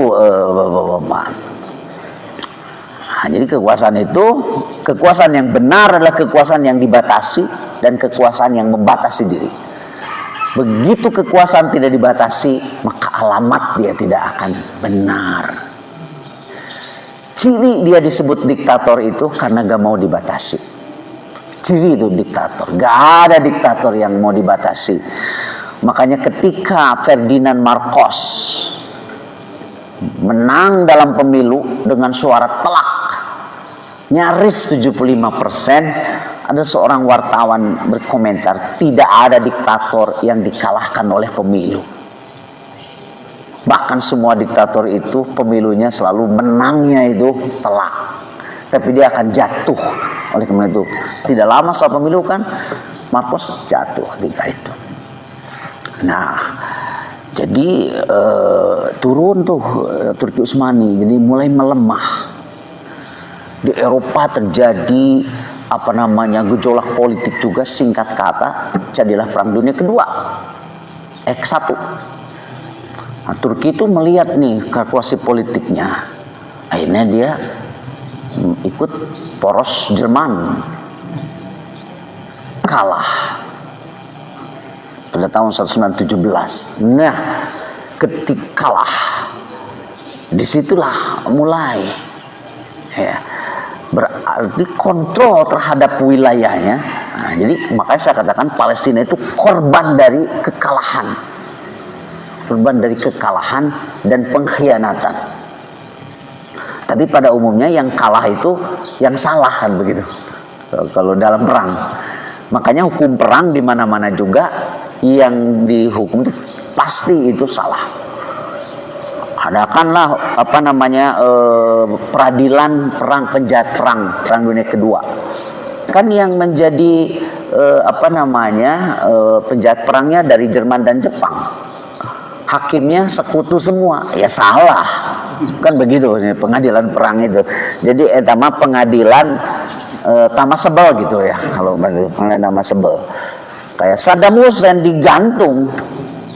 Bapak-bapak. Nah, jadi kekuasaan yang benar adalah kekuasaan yang dibatasi dan kekuasaan yang membatasi diri. Begitu kekuasaan tidak dibatasi, maka alamat dia tidak akan benar. Ciri dia disebut diktator itu karena gak mau dibatasi. Ciri itu diktator. Gak ada diktator yang mau dibatasi. Makanya ketika Ferdinand Marcos menang dalam pemilu dengan suara telak, nyaris 75%, ada seorang wartawan berkomentar, tidak ada diktator yang dikalahkan oleh pemilu. Bahkan semua diktator itu pemilunya selalu menangnya itu telak, tapi dia akan jatuh. Oleh karena itu tidak lama setelah pemilu kan Marcos jatuh ketika itu. Nah jadi turun tuh Turki Utsmani, jadi mulai melemah. Di Eropa terjadi gejolak politik juga, singkat kata jadilah Perang Dunia Kedua. X1. Nah, Turki itu melihat nih kalkulasi politiknya, akhirnya dia ikut poros Jerman, kalah pada tahun 1917. Nah, ketika kalah, disitulah mulai ya, berarti kontrol terhadap wilayahnya. Nah, jadi makanya saya katakan Palestina itu korban dari kekalahan dan pengkhianatan. Tapi pada umumnya yang kalah itu yang salah, kan begitu. Kalau dalam perang, makanya hukum perang di mana-mana juga yang dihukum itu pasti itu salah. Adakanlah peradilan perang, penjahat perang dunia kedua. Kan yang menjadi penjahat perangnya dari Jerman dan Jepang. Hakimnya sekutu semua, ya salah, kan begitu pengadilan perang itu. Jadi etama pengadilan tamasebel gitu ya, kalau pengadilan tamasebel. Kayak Saddam Hussein digantung,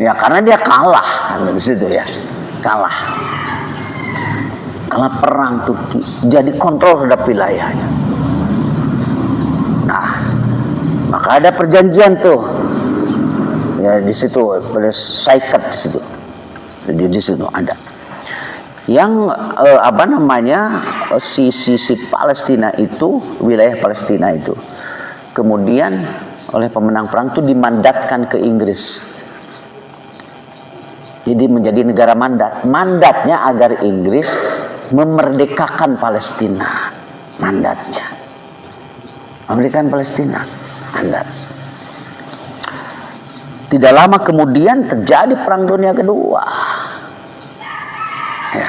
ya karena dia kalah di situ ya, kalah perang Turki, jadi kontrol terhadap wilayahnya. Nah, maka ada perjanjian tuh. Ya di situ pada Saikat di situ. Jadi di situ ada. Yang sisi Palestina itu, wilayah Palestina itu kemudian oleh pemenang perang itu dimandatkan ke Inggris. Jadi menjadi negara mandat. Mandatnya agar Inggris memerdekakan Palestina. Mandatnya. Memerdekakan Palestina. Mandat. Tidak lama kemudian terjadi Perang Dunia Kedua. Ya.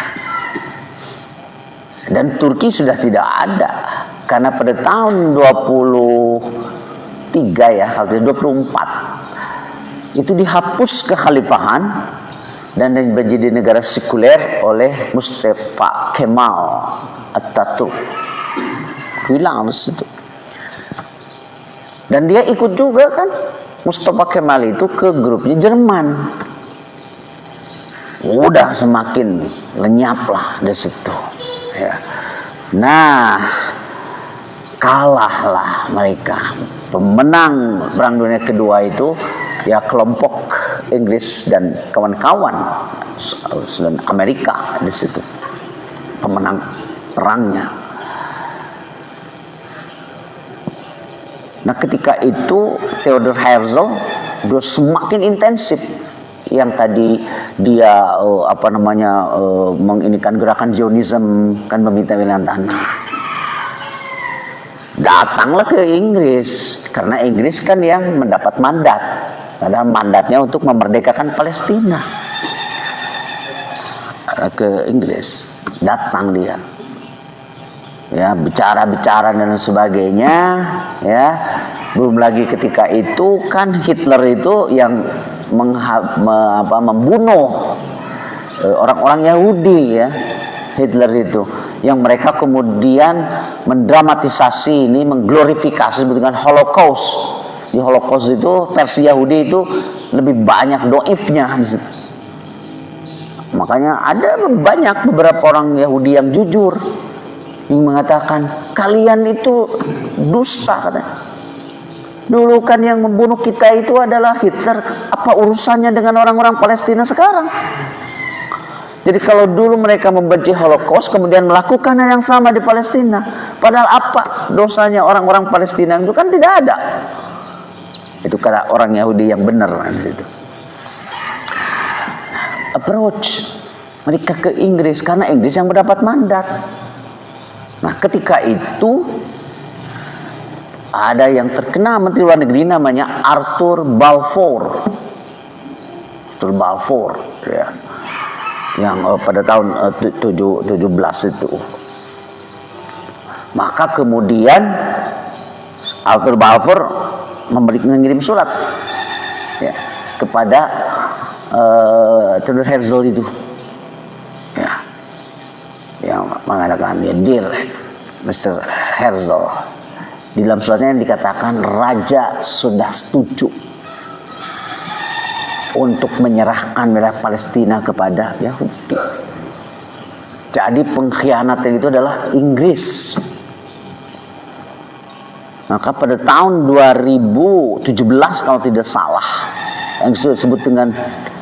Dan Turki sudah tidak ada. Karena pada tahun 23 ya, kalau 24 itu dihapus kekhalifahan dan menjadi negara sekuler oleh Mustafa Kemal Atatürk. Hilang di situ. Dan dia ikut juga kan, Mustafa Kemal itu ke grupnya Jerman. Udah semakin lenyap lah di situ. Ya. Nah, kalahlah mereka. Pemenang Perang Dunia Kedua itu ya kelompok Inggris dan kawan-kawan dan Amerika di situ. Pemenang perangnya. Nah, ketika itu Theodor Herzl semakin intensif. Yang tadi dia menginikan gerakan Zionism, kan meminta wilayah tanah. Datanglah ke Inggris karena Inggris kan yang mendapat mandat. Padahal mandatnya untuk memerdekakan Palestina. Ke Inggris datang dia. Ya, bicara-bicara dan sebagainya, ya. Belum lagi ketika itu kan Hitler itu yang membunuh orang-orang Yahudi ya. Hitler itu yang mereka kemudian mendramatisasi ini, mengglorifikasi dengan Holocaust. Di Holocaust itu versi Yahudi itu lebih banyak doifnya di situ. Makanya ada beberapa orang Yahudi yang jujur yang mengatakan kalian itu dusta, katanya. Dulu kan yang membunuh kita itu adalah Hitler. Apa urusannya dengan orang-orang Palestina sekarang? Jadi kalau dulu mereka membenci Holocaust kemudian melakukan hal yang sama di Palestina, padahal apa dosanya orang-orang Palestina itu kan tidak ada. Itu kata orang Yahudi yang benar di situ. Approach mereka ke Inggris karena Inggris yang mendapat mandat. Nah, ketika itu ada yang terkena Menteri Luar Negeri namanya Arthur Balfour. Arthur Balfour ya. Yang pada tahun 17 itu. Maka kemudian Arthur Balfour mengirim surat ya, kepada Theodor Herzl itu. Ya. Yang mengatakan ya, dear Mr. Herzl, di dalam suratnya yang dikatakan raja sudah setuju untuk menyerahkan wilayah Palestina kepada Yahudi. Jadi pengkhianatan itu adalah Inggris. Maka pada tahun 2017 kalau tidak salah, yang disebut dengan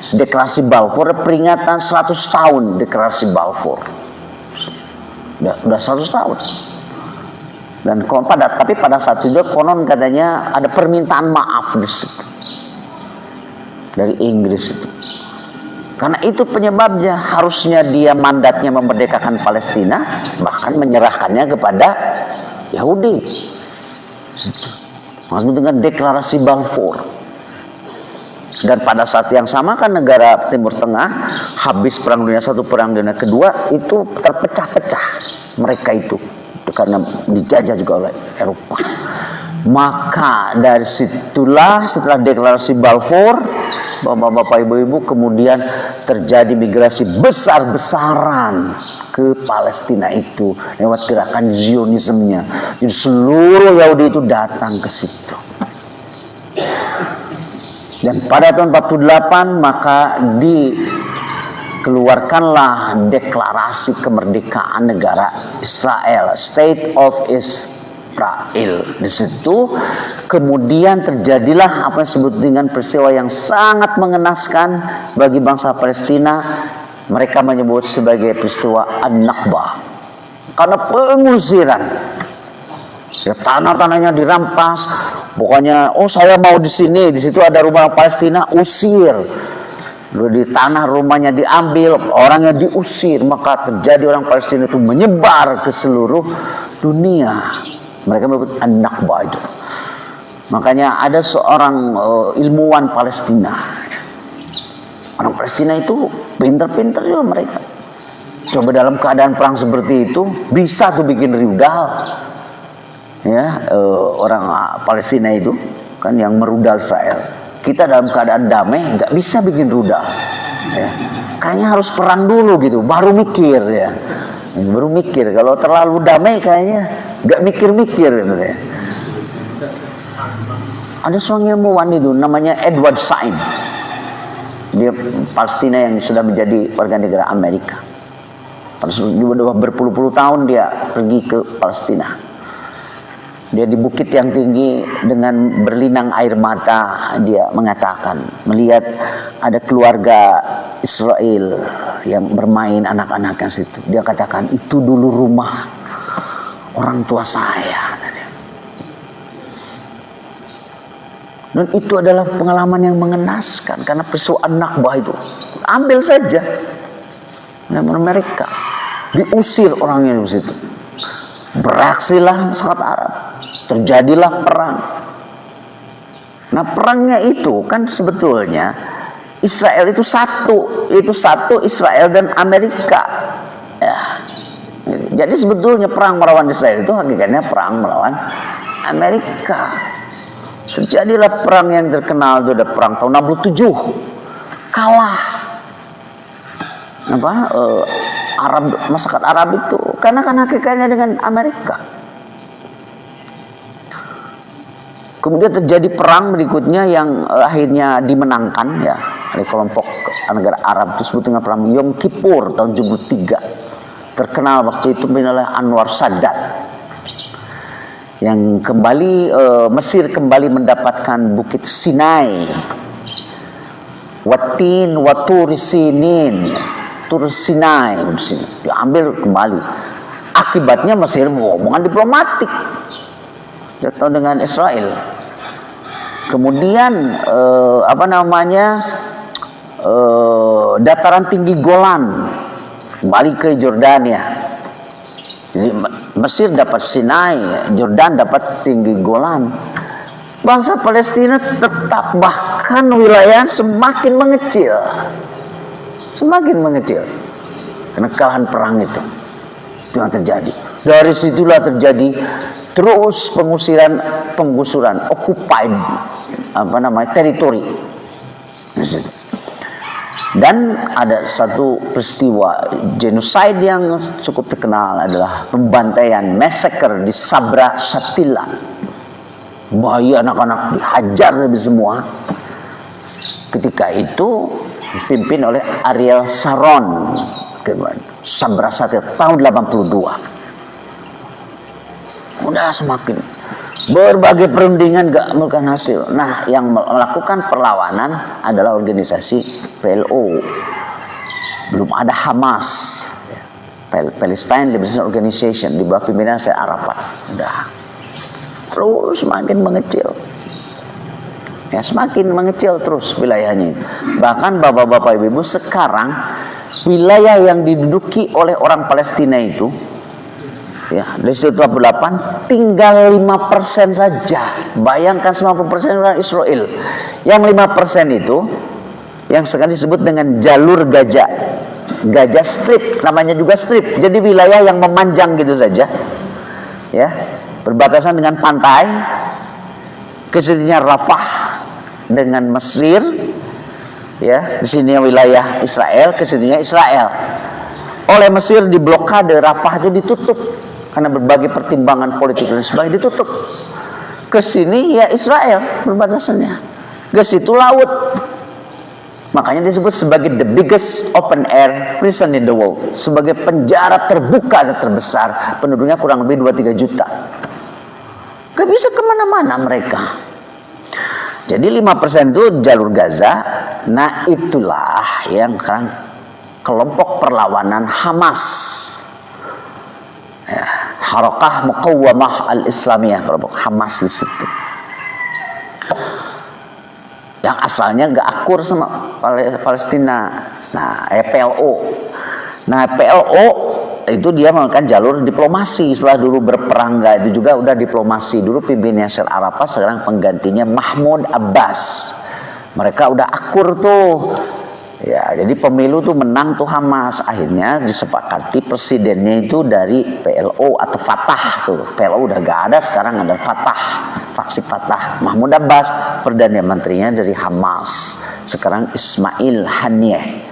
Deklarasi Balfour, peringatan 100 tahun Deklarasi Balfour. Udah 100 tahun. Dan tapi pada saat itu konon katanya ada permintaan maaf di situ dari Inggris itu. Karena itu penyebabnya, harusnya dia mandatnya memerdekakan Palestina, bahkan menyerahkannya kepada Yahudi. Maksudnya dengan Deklarasi Balfour. Dan pada saat yang sama kan negara Timur Tengah habis Perang Dunia I, Perang Dunia II itu terpecah-pecah mereka itu karena dijajah juga oleh Eropa. Maka dari situlah setelah Deklarasi Balfour, bapak-bapak, ibu-ibu, kemudian terjadi migrasi besar-besaran ke Palestina itu lewat gerakan Zionismenya. Jadi seluruh Yahudi itu datang ke situ. Dan pada tahun 48 maka dikeluarkanlah deklarasi kemerdekaan negara Israel, State of Israel. Di situ kemudian terjadilah apa yang disebut dengan peristiwa yang sangat mengenaskan bagi bangsa Palestina. Mereka menyebut sebagai peristiwa An-Nakbah, karena pengusiran. Ya, tanah-tanahnya dirampas. Pokoknya, saya mau di sini, di situ ada rumah Palestina, usir. Lalu di tanah rumahnya diambil, orangnya diusir. Maka terjadi orang Palestina itu menyebar ke seluruh dunia. Mereka menyebut An-Nakbah itu. Makanya ada seorang ilmuwan Palestina. Orang Palestina itu pinter-pinter juga mereka. Coba dalam keadaan perang seperti itu bisa tuh bikin rudal. Ya, orang Palestina itu kan yang merudal Israel. Kita dalam keadaan damai nggak bisa bikin rudal. Ya. Kayaknya harus perang dulu gitu, baru mikir ya. Baru mikir. Kalau terlalu damai kayaknya nggak mikir-mikir gitu ya. Ada seorang ilmuwan itu namanya Edward Said. Dia Palestina yang sudah menjadi warga negara Amerika. Berpuluh-puluh tahun dia pergi ke Palestina. Dia di bukit yang tinggi dengan berlinang air mata, dia mengatakan melihat ada keluarga Israel yang bermain anak-anaknya situ. Dia katakan itu dulu rumah orang tua saya. Dan itu adalah pengalaman yang mengenaskan karena peristiwa An-Nakbah itu. Ambil saja. Mereka diusir orangnya di situ. Beraksilah masyarakat Arab. Terjadilah perang. Nah, perangnya itu kan sebetulnya Israel itu satu Israel dan Amerika. Ya. Jadi sebetulnya perang melawan Israel itu hakikatnya perang melawan Amerika. Terjadilah perang yang terkenal itu, ada perang tahun 67. Kalah. Masyarakat Arab itu karena kan hakikatnya dengan Amerika. Kemudian terjadi perang berikutnya yang akhirnya dimenangkan ya oleh kelompok negara Arab, itu disebut dengan perang Yom Kippur tahun 73. Terkenal waktu itu oleh Anwar Sadat. Yang kembali Mesir kembali mendapatkan Bukit Sinai. Watin Waturisinin. Tur Sinai diambil kembali. Akibatnya Mesir hubungan diplomatik jatuh dengan Israel. Kemudian dataran tinggi Golan kembali ke Jordania. Jadi Mesir dapat Sinai, Jordan dapat tinggi Golan. Bangsa Palestina tetap bahkan wilayah semakin mengecil. Semakin mengecil karena kekalahan perang itu yang terjadi. Dari situlah terjadi terus penggusuran, occupied teritori. Dan ada satu peristiwa genocide yang cukup terkenal adalah pembantaian massacre di Sabra Shatila. Bayi anak-anak dihajar habis semua. Ketika itu dipimpin oleh Ariel Sharon, Sabra Satya tahun 82. Udah semakin berbagai perundingan gak melakukan hasil. Nah, yang melakukan perlawanan adalah organisasi PLO. Belum ada Hamas, Palestine Liberation Organization, di bawah pimpinan Yasser Arafat. Udah terus semakin mengecil. Ya, semakin mengecil terus wilayahnya. Bahkan bapak-bapak ibu-ibu, sekarang wilayah yang diduduki oleh orang Palestina itu, ya, dari 128 tinggal 5% saja. Bayangkan 90% orang Israel. Yang 5% itu yang sekarang disebut dengan jalur Gaza. Gaza Strip, namanya juga strip. Jadi wilayah yang memanjang gitu saja. Ya, berbatasan dengan pantai. Kesininya Rafah dengan Mesir, ya, di sini wilayah Israel, ke sininya Israel. Oleh Mesir diblokade, Rafah itu ditutup karena berbagai pertimbangan politik dan sebagainya, ditutup. Ke sini ya Israel perbatasannya, ke situ laut. Makanya disebut sebagai the biggest open air prison in the world, sebagai penjara terbuka dan terbesar, penduduknya kurang lebih 2-3 juta. Gak bisa kemana-mana mereka. Jadi 5% itu jalur Gaza. Nah, itulah yang sekarang kelompok perlawanan Hamas, ya, Harakah Muqawwamah Al-Islamiyah, kelompok Hamas di situ. Yang asalnya gak akur sama Palestina. Nah, PLO. Nah, PLO itu dia melakukan jalur diplomasi. Setelah dulu berperang, itu juga udah diplomasi. Dulu pimpinnya Yasser Arafat, sekarang penggantinya Mahmud Abbas. Mereka udah akur tuh. Ya, jadi pemilu tuh menang tuh Hamas. Akhirnya disepakati presidennya itu dari PLO atau Fatah tuh. PLO udah gak ada, sekarang ada Fatah, faksi Fatah. Mahmud Abbas perdana menterinya dari Hamas. Sekarang Ismail Haniyeh.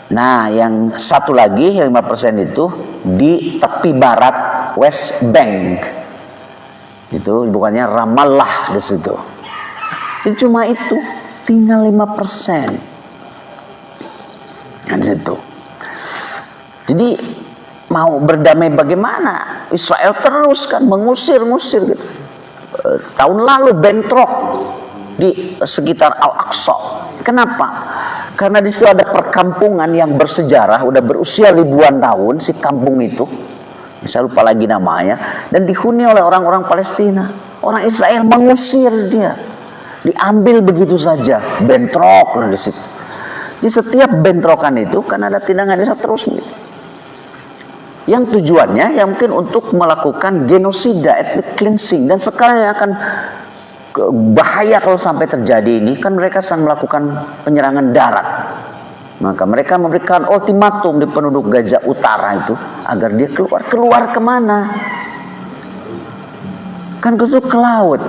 Nah, yang satu lagi yang 5% itu di tepi barat West Bank. Itu bukannya Ramallah di situ. Itu cuma itu, tinggal 5%. Di situ. Jadi mau berdamai bagaimana? Israel terus kan mengusir-ngusir gitu. Tahun lalu bentrok di sekitar Al-Aqsa. Kenapa? Karena di situ ada perkampungan yang bersejarah, udah berusia ribuan tahun si kampung itu. Saya lupa lagi namanya, dan dihuni oleh orang-orang Palestina. Orang Israel mengusir dia. Diambil begitu saja, bentrok di situ. Di setiap bentrokan itu kan ada tindakan Israel terus gitu. Yang tujuannya yang mungkin untuk melakukan genosida, ethnic cleansing, dan sekarang yang akan bahaya kalau sampai terjadi ini kan mereka sedang melakukan penyerangan darat. Maka mereka memberikan ultimatum di penduduk Gaza Utara itu agar dia keluar kemana? Kan ke laut,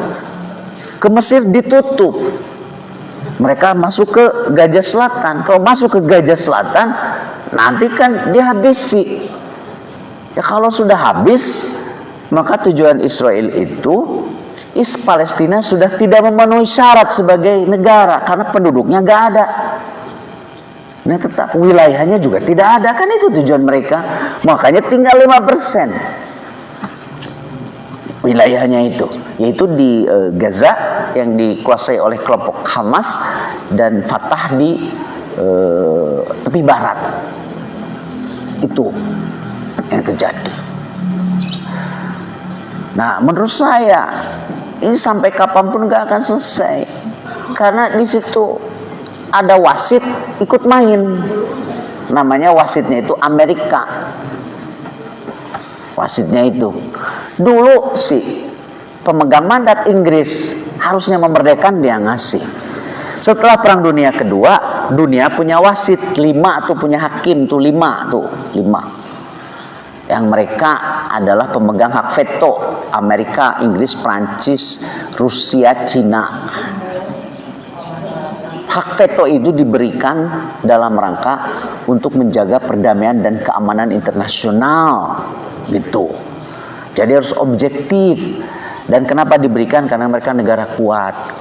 ke Mesir ditutup. Mereka masuk ke Gaza Selatan. Kalau masuk ke Gaza Selatan, nanti kan dihabisi. Ya kalau sudah habis, maka tujuan Israel itu Palestina sudah tidak memenuhi syarat sebagai negara karena penduduknya nggak ada. Nah, tetap wilayahnya juga tidak ada, kan itu tujuan mereka. Makanya tinggal 5% wilayahnya itu, yaitu di Gaza yang dikuasai oleh kelompok Hamas dan Fatah di tepi barat. Itu yang terjadi. Nah, menurut saya ini sampai kapanpun gak akan selesai, karena di situ ada wasit ikut main. Namanya wasitnya itu Amerika. Wasitnya itu dulu sih pemegang mandat Inggris, harusnya memerdekakan dia ngasih. Setelah Perang Dunia Kedua, dunia punya wasit 5 tuh, punya hakim tuh 5 yang mereka adalah pemegang hak veto. Amerika, Inggris, Prancis, Rusia, Cina. Hak veto itu diberikan dalam rangka untuk menjaga perdamaian dan keamanan internasional gitu. Jadi harus objektif. Dan kenapa diberikan? Karena mereka negara kuat.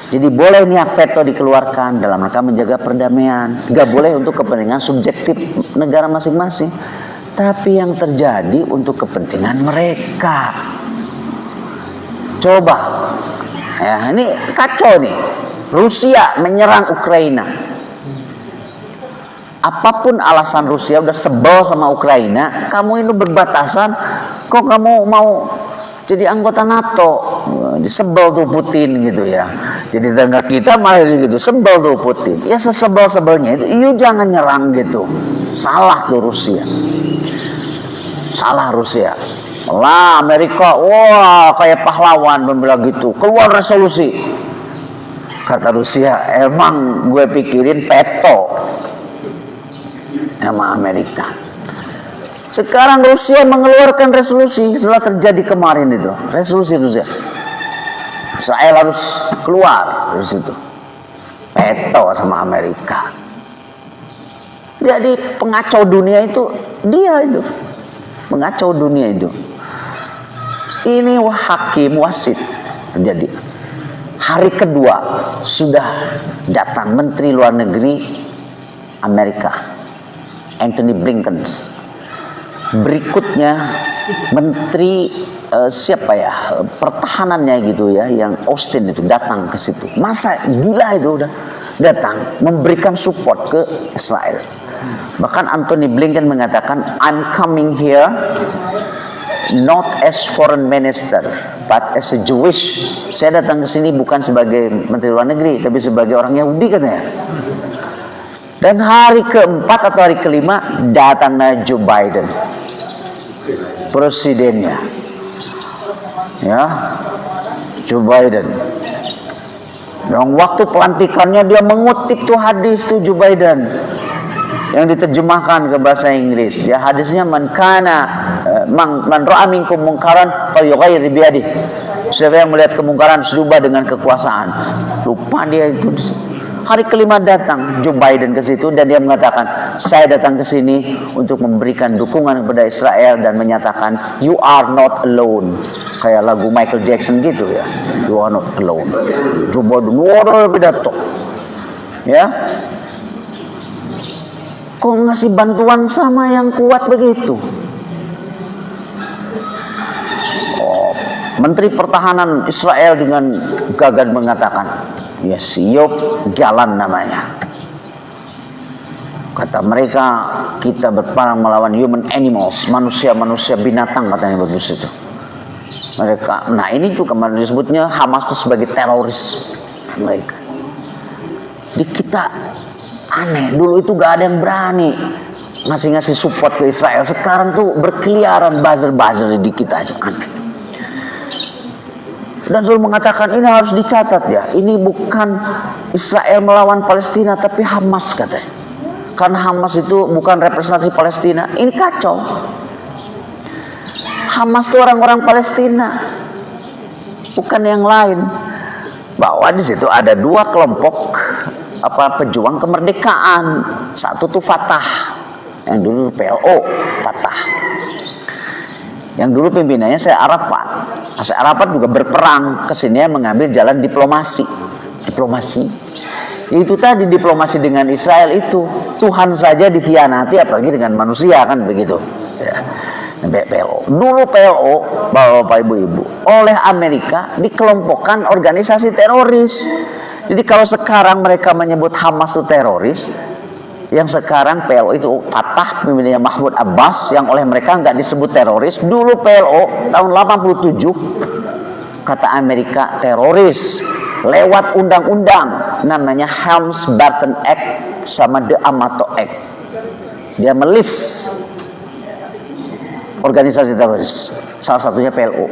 Jadi boleh niat veto dikeluarkan dalam rangka menjaga perdamaian. Gak boleh untuk kepentingan subjektif negara masing-masing. Tapi yang terjadi untuk kepentingan mereka. Coba. Ya, ini kacau nih. Rusia menyerang Ukraina. Apapun alasan Rusia udah sebel sama Ukraina. Kamu ini berbatasan. Kok kamu mau jadi anggota NATO? Disebel tuh Putin gitu ya. Jadi tetangga kita malah gitu, sebel tuh Putin. Ya sesebel-sebelnya itu, you jangan nyerang gitu. Salah tuh Rusia. Salah Rusia. Lah Amerika, wah kayak pahlawan membela gitu. Keluar resolusi. Kata Rusia, emang gue pikirin veto sama Amerika. Sekarang Rusia mengeluarkan resolusi setelah terjadi kemarin itu. Resolusi Rusia. Israel harus keluar dari situ. Veto sama Amerika. Jadi pengacau dunia itu dia itu. Mengacau dunia itu. Ini hakim wasit terjadi. Hari kedua sudah datang Menteri Luar Negeri Amerika Antony Blinken. Berikutnya Menteri siapa ya pertahanannya gitu ya, yang Austin itu datang ke situ. Masa gila itu udah datang memberikan support ke Israel. Bahkan Antony Blinken mengatakan, I'm coming here not as foreign minister but as a Jewish. Saya datang ke sini bukan sebagai Menteri Luar Negeri tapi sebagai orang Yahudi katanya. Dan hari keempat atau hari kelima datangnya Joe Biden, presidennya, ya, Joe Biden. Dan waktu pelantikannya dia mengutip tuh hadis tuh Joe Biden yang diterjemahkan ke bahasa Inggris. Ya hadisnya man ra'a minkum munkaran falyughayyir bi yadihi. Siapa yang melihat kemungkaran serubah dengan kekuasaan. Lupa dia itu. Hari kelima datang Joe Biden ke situ dan dia mengatakan, saya datang ke sini untuk memberikan dukungan kepada Israel dan menyatakan you are not alone. Kayak lagu Michael Jackson gitu ya. You are not alone. Joe Biden pidato. Ya. Kok ngasih bantuan sama yang kuat begitu? Menteri Pertahanan Israel dengan gagah mengatakan, yes, Yov Galan namanya. Kata mereka, kita berperang melawan human animals, manusia-manusia binatang katanya begitu itu. Mereka, nah ini juga kemarin disebutnya Hamas itu sebagai teroris mereka. Di kita aneh, dulu itu gak ada yang berani ngasih support ke Israel. Sekarang tuh berkeliaran buzzer-buzzer di kita itu aneh. Dan Zul mengatakan ini harus dicatat ya. Ini bukan Israel melawan Palestina tapi Hamas katanya. Karena Hamas itu bukan representasi Palestina. Ini kacau. Hamas itu orang-orang Palestina, bukan yang lain. Bahwa di situ ada dua kelompok pejuang kemerdekaan. Satu tuh Fatah, yang dulu PLO Fatah. Yang dulu pimpinannya Syed Arafat. Syed Arafat juga berperang ke sini mengambil jalan diplomasi. Itu tadi diplomasi dengan Israel itu Tuhan saja dikhianati apalagi dengan manusia kan begitu. Ya. PLO. Dulu PLO, Bapak Ibu, oleh Amerika dikelompokkan organisasi teroris. Jadi kalau sekarang mereka menyebut Hamas itu teroris, yang sekarang PLO itu Fatah pimpinannya Mahmud Abbas yang oleh mereka nggak disebut teroris. Dulu PLO tahun 87 kata Amerika teroris lewat undang-undang namanya Helms-Burton Act sama The Amato Act. Dia melis organisasi teroris, salah satunya PLO.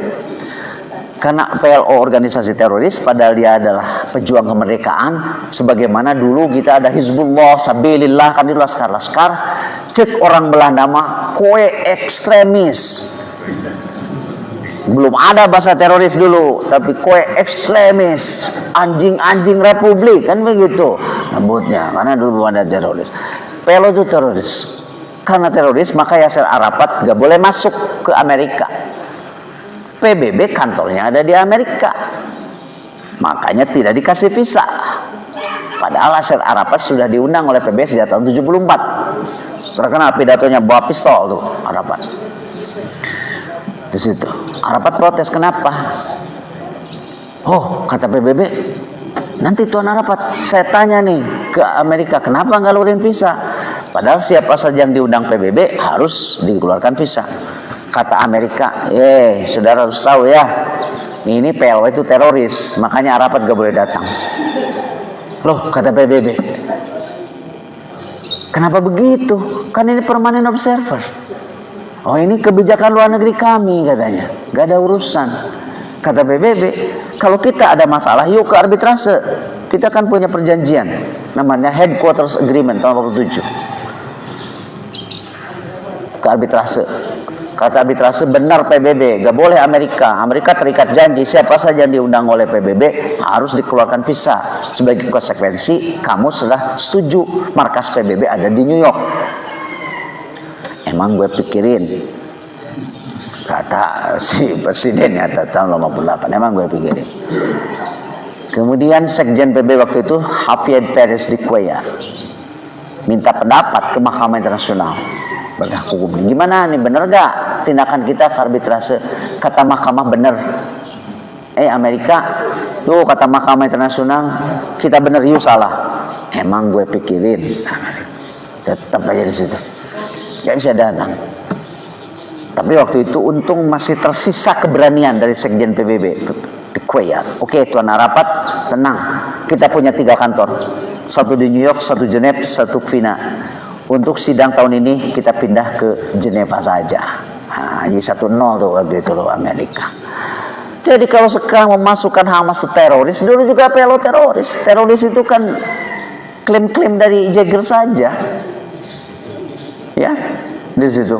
Karena PLO organisasi teroris padahal dia adalah pejuang kemerdekaan, sebagaimana dulu kita ada Hizbullah, Sabilillah, kan itu laskar-laskar. Cek orang Belanda mah koe ekstremis. Belum ada bahasa teroris dulu, tapi koe ekstremis, anjing-anjing republik kan begitu nyebutnya, karena dulu belum ada teroris. PLO itu teroris. Karena teroris maka Yasser Arafat gak boleh masuk ke Amerika. PBB kantornya ada di Amerika. Makanya tidak dikasih visa. Padahal Yasser Arafat sudah diundang oleh PBB sejak tahun 74. Terkenal pidatonya bawa pistol tuh Arafat. Di situ Arafat protes, kenapa? Oh, kata PBB, nanti Tuan Arafat, saya tanya nih ke Amerika, kenapa nggak luarin visa? Padahal siapa saja yang diundang PBB harus dikeluarkan visa. Kata Amerika, saudara harus tahu ya, ini PLO itu teroris, makanya Arafat gak boleh datang. Loh, kata PBB, kenapa begitu? Kan ini permanent observer. Oh, ini kebijakan luar negeri kami katanya, gak ada urusan. Kata PBB, kalau kita ada masalah, yuk ke arbitrase. Kita kan punya perjanjian, namanya Headquarters Agreement tahun 47. Ke arbitrase. Kata arbitrase, benar PBB, gak boleh Amerika. Amerika terikat janji, siapa saja yang diundang oleh PBB harus dikeluarkan visa. Sebagai konsekuensi, kamu sudah setuju markas PBB ada di New York. Emang gue pikirin, kata si presiden ya tahun 58, emang gue pikirin. Kemudian Sekjen PBB waktu itu, Javier Perez de Cuellar, minta pendapat ke Mahkamah Internasional. Hukum gimana nih, bener gak tindakan kita ke arbitrase? Kata mahkamah bener. Amerika tuh kata Mahkamah Internasional kita bener, you salah. Emang gue pikirin, tetap aja di situ gak bisa datang. Tapi waktu itu untung masih tersisa keberanian dari Sekjen PBB di Cuellar. Oke, Tuan Arafat, tenang, kita punya 3 kantor, satu di New York, satu Geneva, satu Vienna. Untuk sidang tahun ini kita pindah ke Geneva saja. Nah, jadi 1-0 tuh waktu itu loh Amerika. Jadi kalau sekarang memasukkan Hamas ke teroris, dulu juga PLO teroris. Teroris itu kan klaim-klaim dari Jagger saja. Ya, di situ.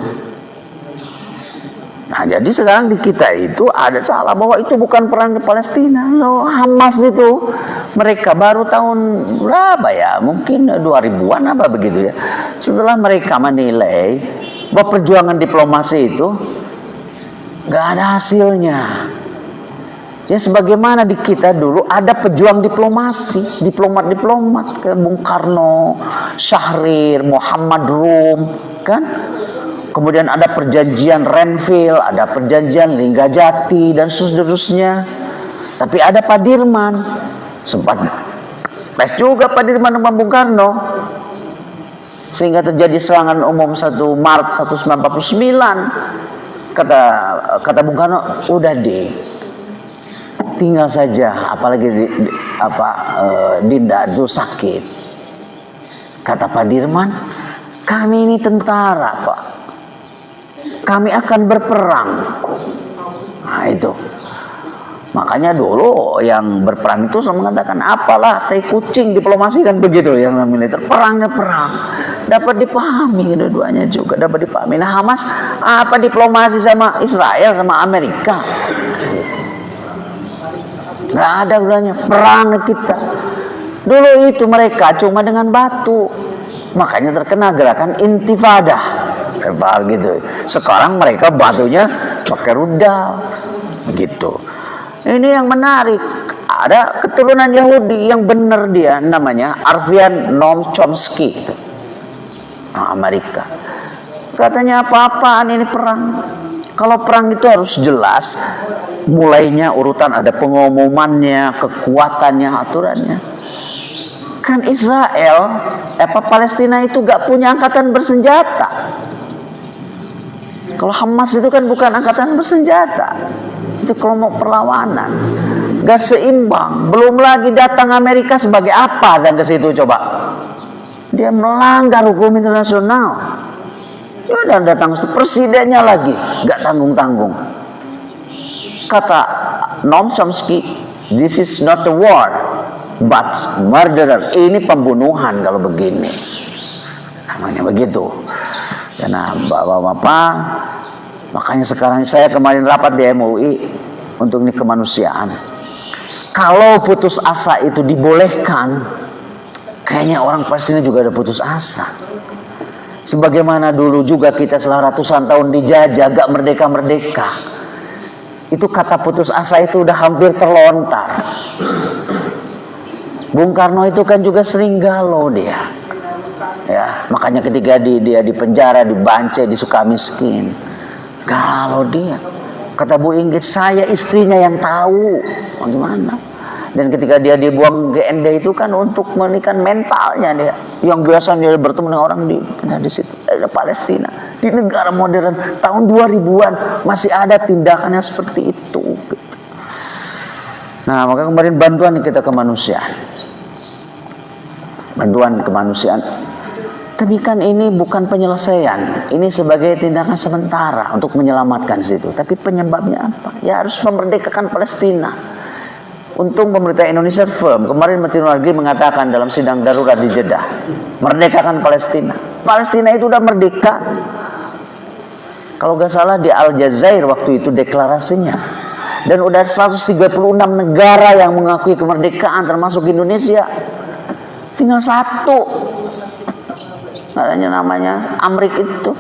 Nah, jadi sekarang di kita itu ada salah bahwa itu bukan perang di Palestina. No, Hamas itu mereka baru tahun berapa ya? Mungkin 2000-an apa begitu ya. Setelah mereka menilai bahwa perjuangan diplomasi itu nggak ada hasilnya. Ya sebagaimana di kita dulu ada pejuang diplomasi, diplomat kayak Bung Karno, Syahrir, Muhammad Rum, kan? Kemudian ada perjanjian Renville, ada perjanjian Linggajati dan seterusnya. Tapi ada Pak Dirman, sempat pes juga Pak Dirman sama Bung Karno, sehingga terjadi serangan umum 1 Maret 1949. Kata Bung Karno, udah deh, tinggal saja, apalagi Dinda itu sakit. Kata Pak Dirman, kami ini tentara Pak, kami akan berperang. Nah itu, makanya dulu yang berperang itu selalu mengatakan apalah tai kucing diplomasi kan begitu, yang militer perangnya perang. Dapat dipahami kedua-duanya juga dapat dipahami. Nah Hamas apa diplomasi sama Israel sama Amerika? Nggak ada gunanya perang kita. Dulu itu mereka cuma dengan batu, makanya terkenal gerakan Intifada. Gitu. Sekarang mereka batunya pakai rudal, begitu. Ini yang menarik. Ada keturunan Yahudi yang benar dia, namanya Arvin Noam Chomsky, Amerika. Katanya apa-apaan ini perang. Kalau perang itu harus jelas, mulainya urutan ada pengumumannya, kekuatannya, aturannya. Kan Israel, Palestina itu gak punya angkatan bersenjata. Kalau Hamas itu kan bukan angkatan bersenjata, itu kelompok perlawanan, gak seimbang. Belum lagi datang Amerika sebagai apa dan ke situ coba? Dia melanggar hukum internasional. Ya udah datang presidennya lagi, gak tanggung-tanggung. Kata Noam Chomsky, this is not a war, but murderer. Ini pembunuhan kalau begini. Namanya begitu. Karena bapak-bapak, makanya sekarang saya kemarin rapat di MUI untuk ini kemanusiaan. Kalau putus asa itu dibolehkan, kayaknya orang Palestina juga ada putus asa. Sebagaimana dulu juga kita setelah ratusan tahun dijajah, gak merdeka-merdeka. Itu kata putus asa itu udah hampir terlontar. Bung Karno itu kan juga sering galau dia. Ya, makanya ketika dia di penjara, di Bancai, di Sukamiskin, galau dia. Kata Bu Inggit, saya istrinya yang tahu bagaimana. Dan ketika dia dibuang GND itu kan untuk menikah mentalnya dia. Yang biasa dia bertemu dengan orang di situ, di Palestina, di negara modern tahun 2000-an masih ada tindakannya seperti itu. Gitu. Nah, maka kemarin bantuan kita kemanusiaan. Bantuan kemanusiaan. Tapi kan ini bukan penyelesaian. Ini sebagai tindakan sementara untuk menyelamatkan situ. Tapi penyebabnya apa? Ya harus memerdekakan Palestina. Untung pemerintah Indonesia firm. Kemarin Menteri Luar Negeri mengatakan dalam sidang darurat di Jeddah, merdekakan Palestina. Palestina itu udah merdeka. Kalau gak salah di Aljazair waktu itu deklarasinya. Dan udah 136 negara yang mengakui kemerdekaan termasuk Indonesia. Tinggal satu. Namanya Amrik itu.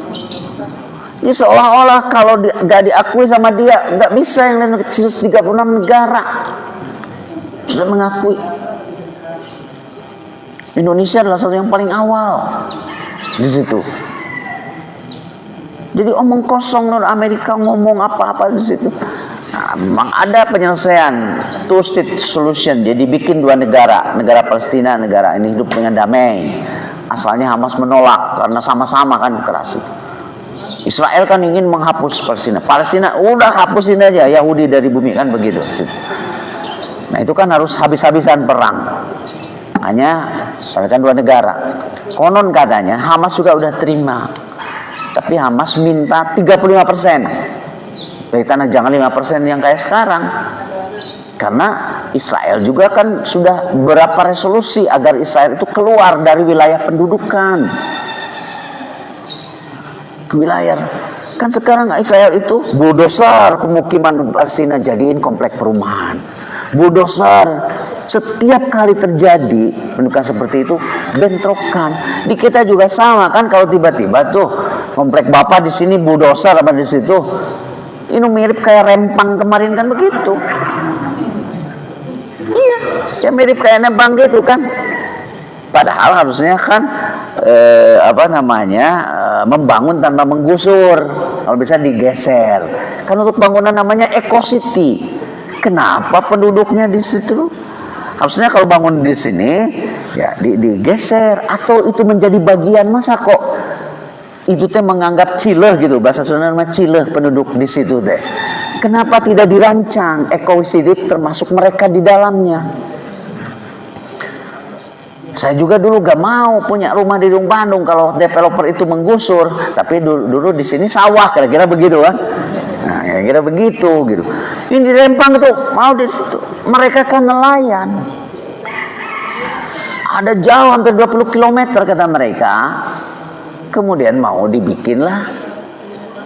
Jadi seolah-olah kalau gak diakui sama dia, gak bisa yang lain 136 negara sudah mengakui. Indonesia adalah satu yang paling awal di situ. Jadi omong kosong, Amerika ngomong apa-apa di situ. Nah, memang ada penyelesaian two-state solution. Dia dibikin dua negara, negara Palestina, negara ini hidup dengan damai. Asalnya Hamas menolak karena sama-sama kan keras. Israel kan ingin menghapus Palestina. Palestina udah hapusin aja Yahudi dari bumi kan begitu. Nah itu kan harus habis-habisan perang. Hanya misalkan dua negara. Konon katanya Hamas juga udah terima. Tapi Hamas minta 35%. Dari tanah jangan 5% yang kayak sekarang. Karena Israel juga kan sudah berapa resolusi agar Israel itu keluar dari wilayah pendudukan. Ke wilayah. Kan sekarang Israel itu bulldozer pemukiman Palestina jadiin komplek perumahan. Bulldozer setiap kali terjadi pendudukan seperti itu bentrokan. Di kita juga sama kan, kalau tiba-tiba tuh komplek bapak di sini bulldozer apa di situ, ini mirip kayak Rempang kemarin kan begitu. Iya, ya mirip kayak Rempang gitu kan. Padahal harusnya kan membangun tanpa menggusur, kalau bisa digeser. Kan untuk bangunan namanya Eco City. Kenapa penduduknya di situ? Harusnya kalau bangun di sini ya digeser atau itu menjadi bagian. Masa kok itu teh menganggap cileh gitu, bahasa Sunda namanya cileh penduduk di situ teh. Kenapa tidak dirancang Eco City termasuk mereka di dalamnya? Saya juga dulu gak mau punya rumah di Bandung kalau developer itu menggusur, tapi dulu di sini sawah, kira-kira begitu kan? Nah, kira-kira begitu gitu. Ini di Rempang itu mau di situ. Mereka kan nelayan. Ada jauh hampir 20 km kata mereka. Kemudian mau dibikinlah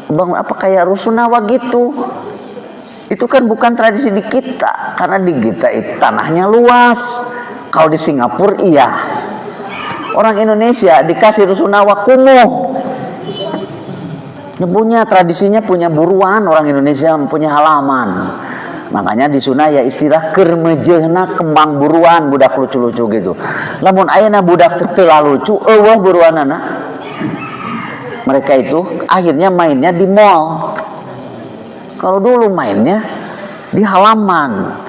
bangun apa kayak rusunawa gitu. Itu kan bukan tradisi di kita, karena di kita itu tanahnya luas. Kalau di Singapura iya. Orang Indonesia dikasih rusunawa kumuh. Punya tradisinya, punya buruan, orang Indonesia punya halaman. Makanya di Sunda ya istilah kermejehna kembang buruan, budak lucu-lucu gitu. Lamun ayeuna budak terlalu lucu, eueuh buruanana. Mereka itu akhirnya mainnya di mall. Kalau dulu mainnya di halaman.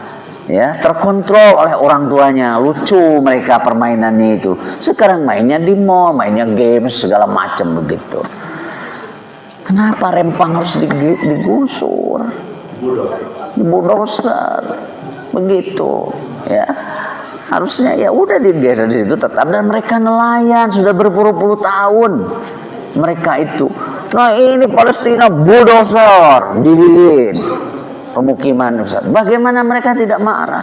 Ya, terkontrol oleh orang tuanya, lucu mereka permainannya itu. Sekarang mainnya di mall, mainnya games segala macam begitu. Kenapa Rempang harus digusur? Bulldozer. Begitu, ya. Harusnya ya udah digeser di situ tetap, dan mereka nelayan sudah berpuluh-puluh tahun. Mereka itu. Nah, ini Palestina bulldozer dililin pemukiman. Bagaimana mereka tidak marah?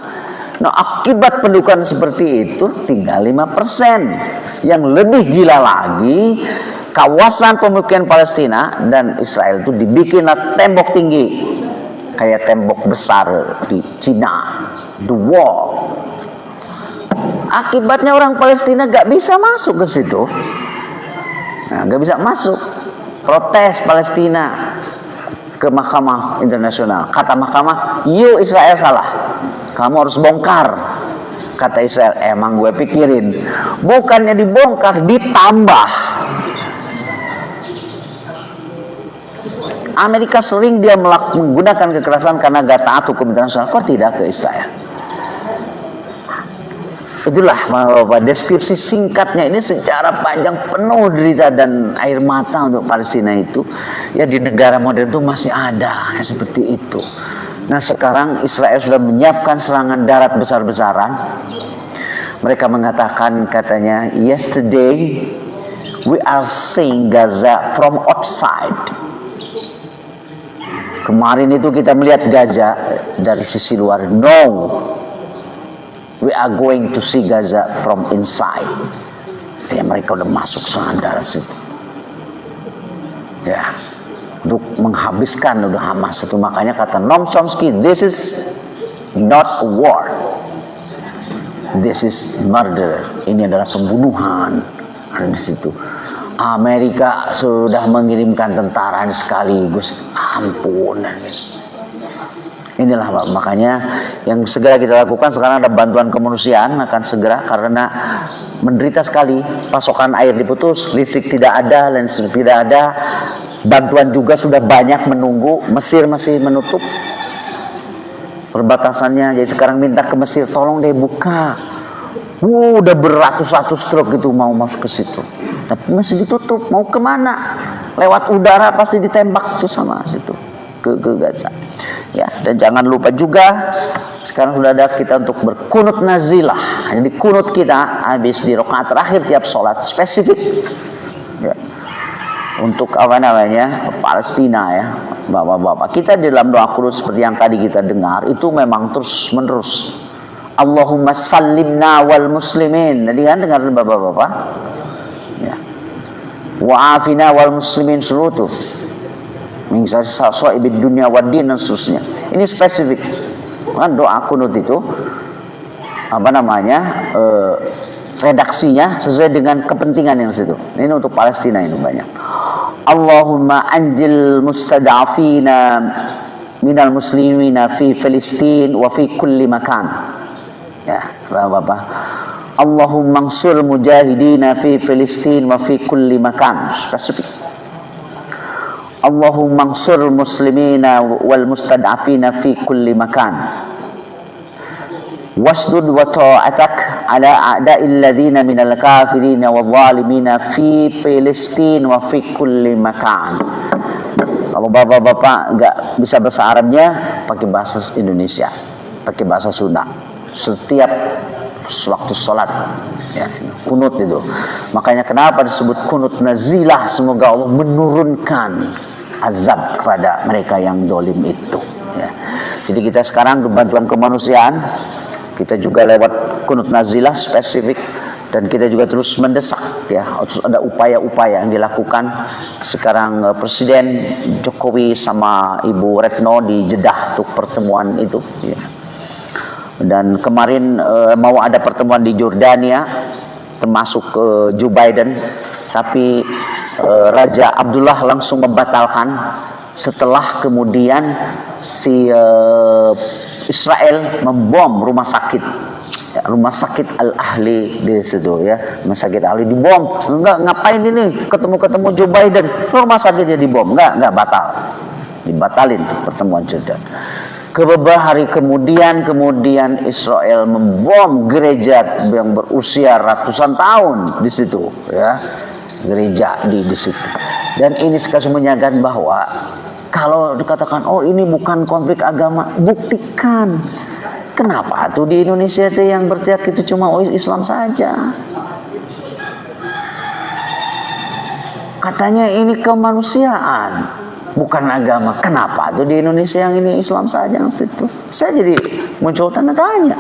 Nah, akibat pendudukan seperti itu tinggal 5%. Yang lebih gila lagi, kawasan pemukiman Palestina dan Israel itu dibikinlah tembok tinggi kayak tembok besar di Cina, the wall. Akibatnya orang Palestina gak bisa masuk ke situ. Nah, gak bisa masuk. Protes Palestina. ke Mahkamah Internasional. Kata mahkamah, "You Israel salah. Kamu harus bongkar." Kata Israel, "Emang gue pikirin." Bukannya dibongkar, ditambah. Amerika sering dia menggunakan kekerasan karena gak taat hukum internasional. Kok tidak ke Israel? Itulah Bapak, deskripsi singkatnya ini secara panjang penuh derita dan air mata untuk Palestina itu. Ya di negara modern itu masih ada seperti itu. Nah sekarang Israel sudah menyiapkan serangan darat besar-besaran. Mereka mengatakan katanya, "Yesterday we are seeing Gaza from outside." Kemarin itu kita melihat Gaza dari sisi luar. No, we are going to see Gaza from inside. Ya, mereka udah masuk serangan darat situ. Ya, untuk menghabiskan udah Hamas itu. Makanya kata Noam Chomsky, this is not a war, this is murder. Ini adalah pembunuhan. Ada di situ. Amerika sudah mengirimkan tentara sekaligus. Ampun. Inilah Pak, makanya yang segera kita lakukan sekarang ada bantuan kemanusiaan akan segera, karena menderita sekali, pasokan air diputus, listrik tidak ada, listrik tidak ada, bantuan juga sudah banyak menunggu. Mesir masih menutup perbatasannya, jadi sekarang minta ke Mesir, tolong deh buka. Udah beratus-ratus truk gitu mau masuk ke situ, tapi masih ditutup. Mau kemana? Lewat udara pasti ditembak tuh sama situ ke Gaza. Ya, dan jangan lupa juga sekarang sudah ada kita untuk berkunut nazilah. Jadi kunut kita habis di rakaat terakhir tiap sholat spesifik. Ya. Untuk apa namanya Palestina ya, bapak-bapak. Kita di dalam doa kunut seperti yang tadi kita dengar itu memang terus menerus. Allahumma sallimna wal muslimin. Tadi kan dengar bapak-bapak. Ya. Wa afina wal muslimin seluruh min saibid dunya wad din dan seterusnya. Ini spesifik. Kan doa kunut itu apa namanya? Redaksinya sesuai dengan kepentingan yang situ. Ini untuk Palestina ini banyak. Allahumma anjil mustad'afina minal muslimina fi Filistin wa fi kulli makan. Ya, Bapak. Allahumma ansur mujahidina fi Filistin wa fi kulli makan. Spesifik. Allahumma ansur muslimina wal mustad'afina fi kulli makan. Wasdud wa ta'atak ala a'da'il ladzina minal kafirina wal zalimina fi Filistin wa fi kulli makan. Kalau bapak-bapak enggak bisa bahasa Arabnya, pakai bahasa Indonesia, pakai bahasa Sunda. Setiap waktu sholat ya, kunut itu. Makanya kenapa disebut kunut nazilah, semoga Allah menurunkan azab pada mereka yang dolim itu ya. Jadi kita sekarang bantuan kemanusiaan, kita juga lewat kunut nazilah spesifik, dan kita juga terus mendesak ya, terus ada upaya-upaya yang dilakukan. Sekarang Presiden Jokowi sama Ibu Retno di Jeddah untuk pertemuan itu ya. Dan kemarin mau ada pertemuan di Jordania, termasuk Joe Biden, tapi Raja Abdullah langsung membatalkan setelah kemudian si Israel membom rumah sakit, ya, rumah sakit Al-Ahli di situ ya, rumah sakit Al-Ahli dibom. Enggak, ngapain ini ketemu Joe Biden, rumah sakitnya dibom. Enggak batal, dibatalin pertemuan Jeddah. Beberapa hari kemudian Israel membom gereja yang berusia ratusan tahun di situ ya, gereja di situ. Dan ini sekali menyadarkan bahwa kalau dikatakan oh ini bukan konflik agama, buktikan. Kenapa tuh di Indonesia itu yang berteriak itu cuma Islam saja? Katanya ini kemanusiaan, bukan agama. Kenapa tuh di Indonesia yang ini Islam saja yang situ? Saya jadi muncul tanda tanya.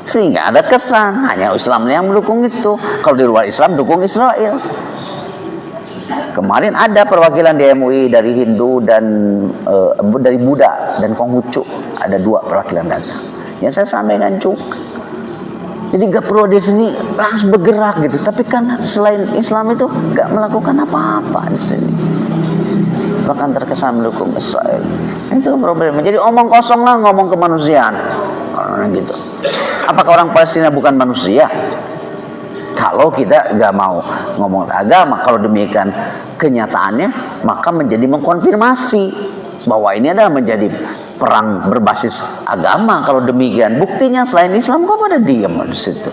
Sehingga ada kesan hanya Islam yang mendukung itu. Kalau di luar Islam dukung Israel. Kemarin ada perwakilan di MUI dari Hindu dan dari Buddha dan Konghucu, ada 2 perwakilan datang. Yang saya sampaikan juga. Jadi gak perlu di sini harus bergerak gitu. Tapi kan selain Islam itu gak melakukan apa-apa di sini. akan terkesan mendukung Israel. Itu problem. Jadi omong kosong lah, ngomong kemanusiaan. Gitu. Apakah orang Palestina bukan manusia? Kalau kita nggak mau ngomong agama, kalau demikian kenyataannya, maka menjadi mengkonfirmasi bahwa ini adalah menjadi perang berbasis agama. Kalau demikian, buktinya selain Islam kok pada diam di situ.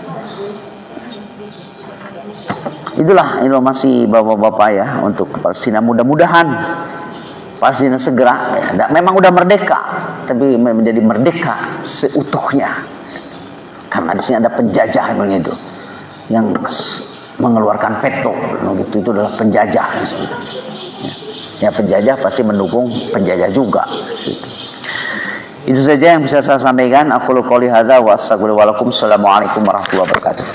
Itulah informasi bapak-bapak ya untuk Palestina. Mudah-mudahan Palestina segera, ya, memang udah merdeka, tapi menjadi merdeka seutuhnya. Karena di sini ada penjajah begitu, yang mengeluarkan veto, gitu. Itu adalah penjajah. Ya penjajah pasti mendukung penjajah juga. Itu saja yang bisa saya sampaikan. Aku qouli hadza wa astaghfirullahaladzim. Assalamualaikum warahmatullahi wabarakatuh.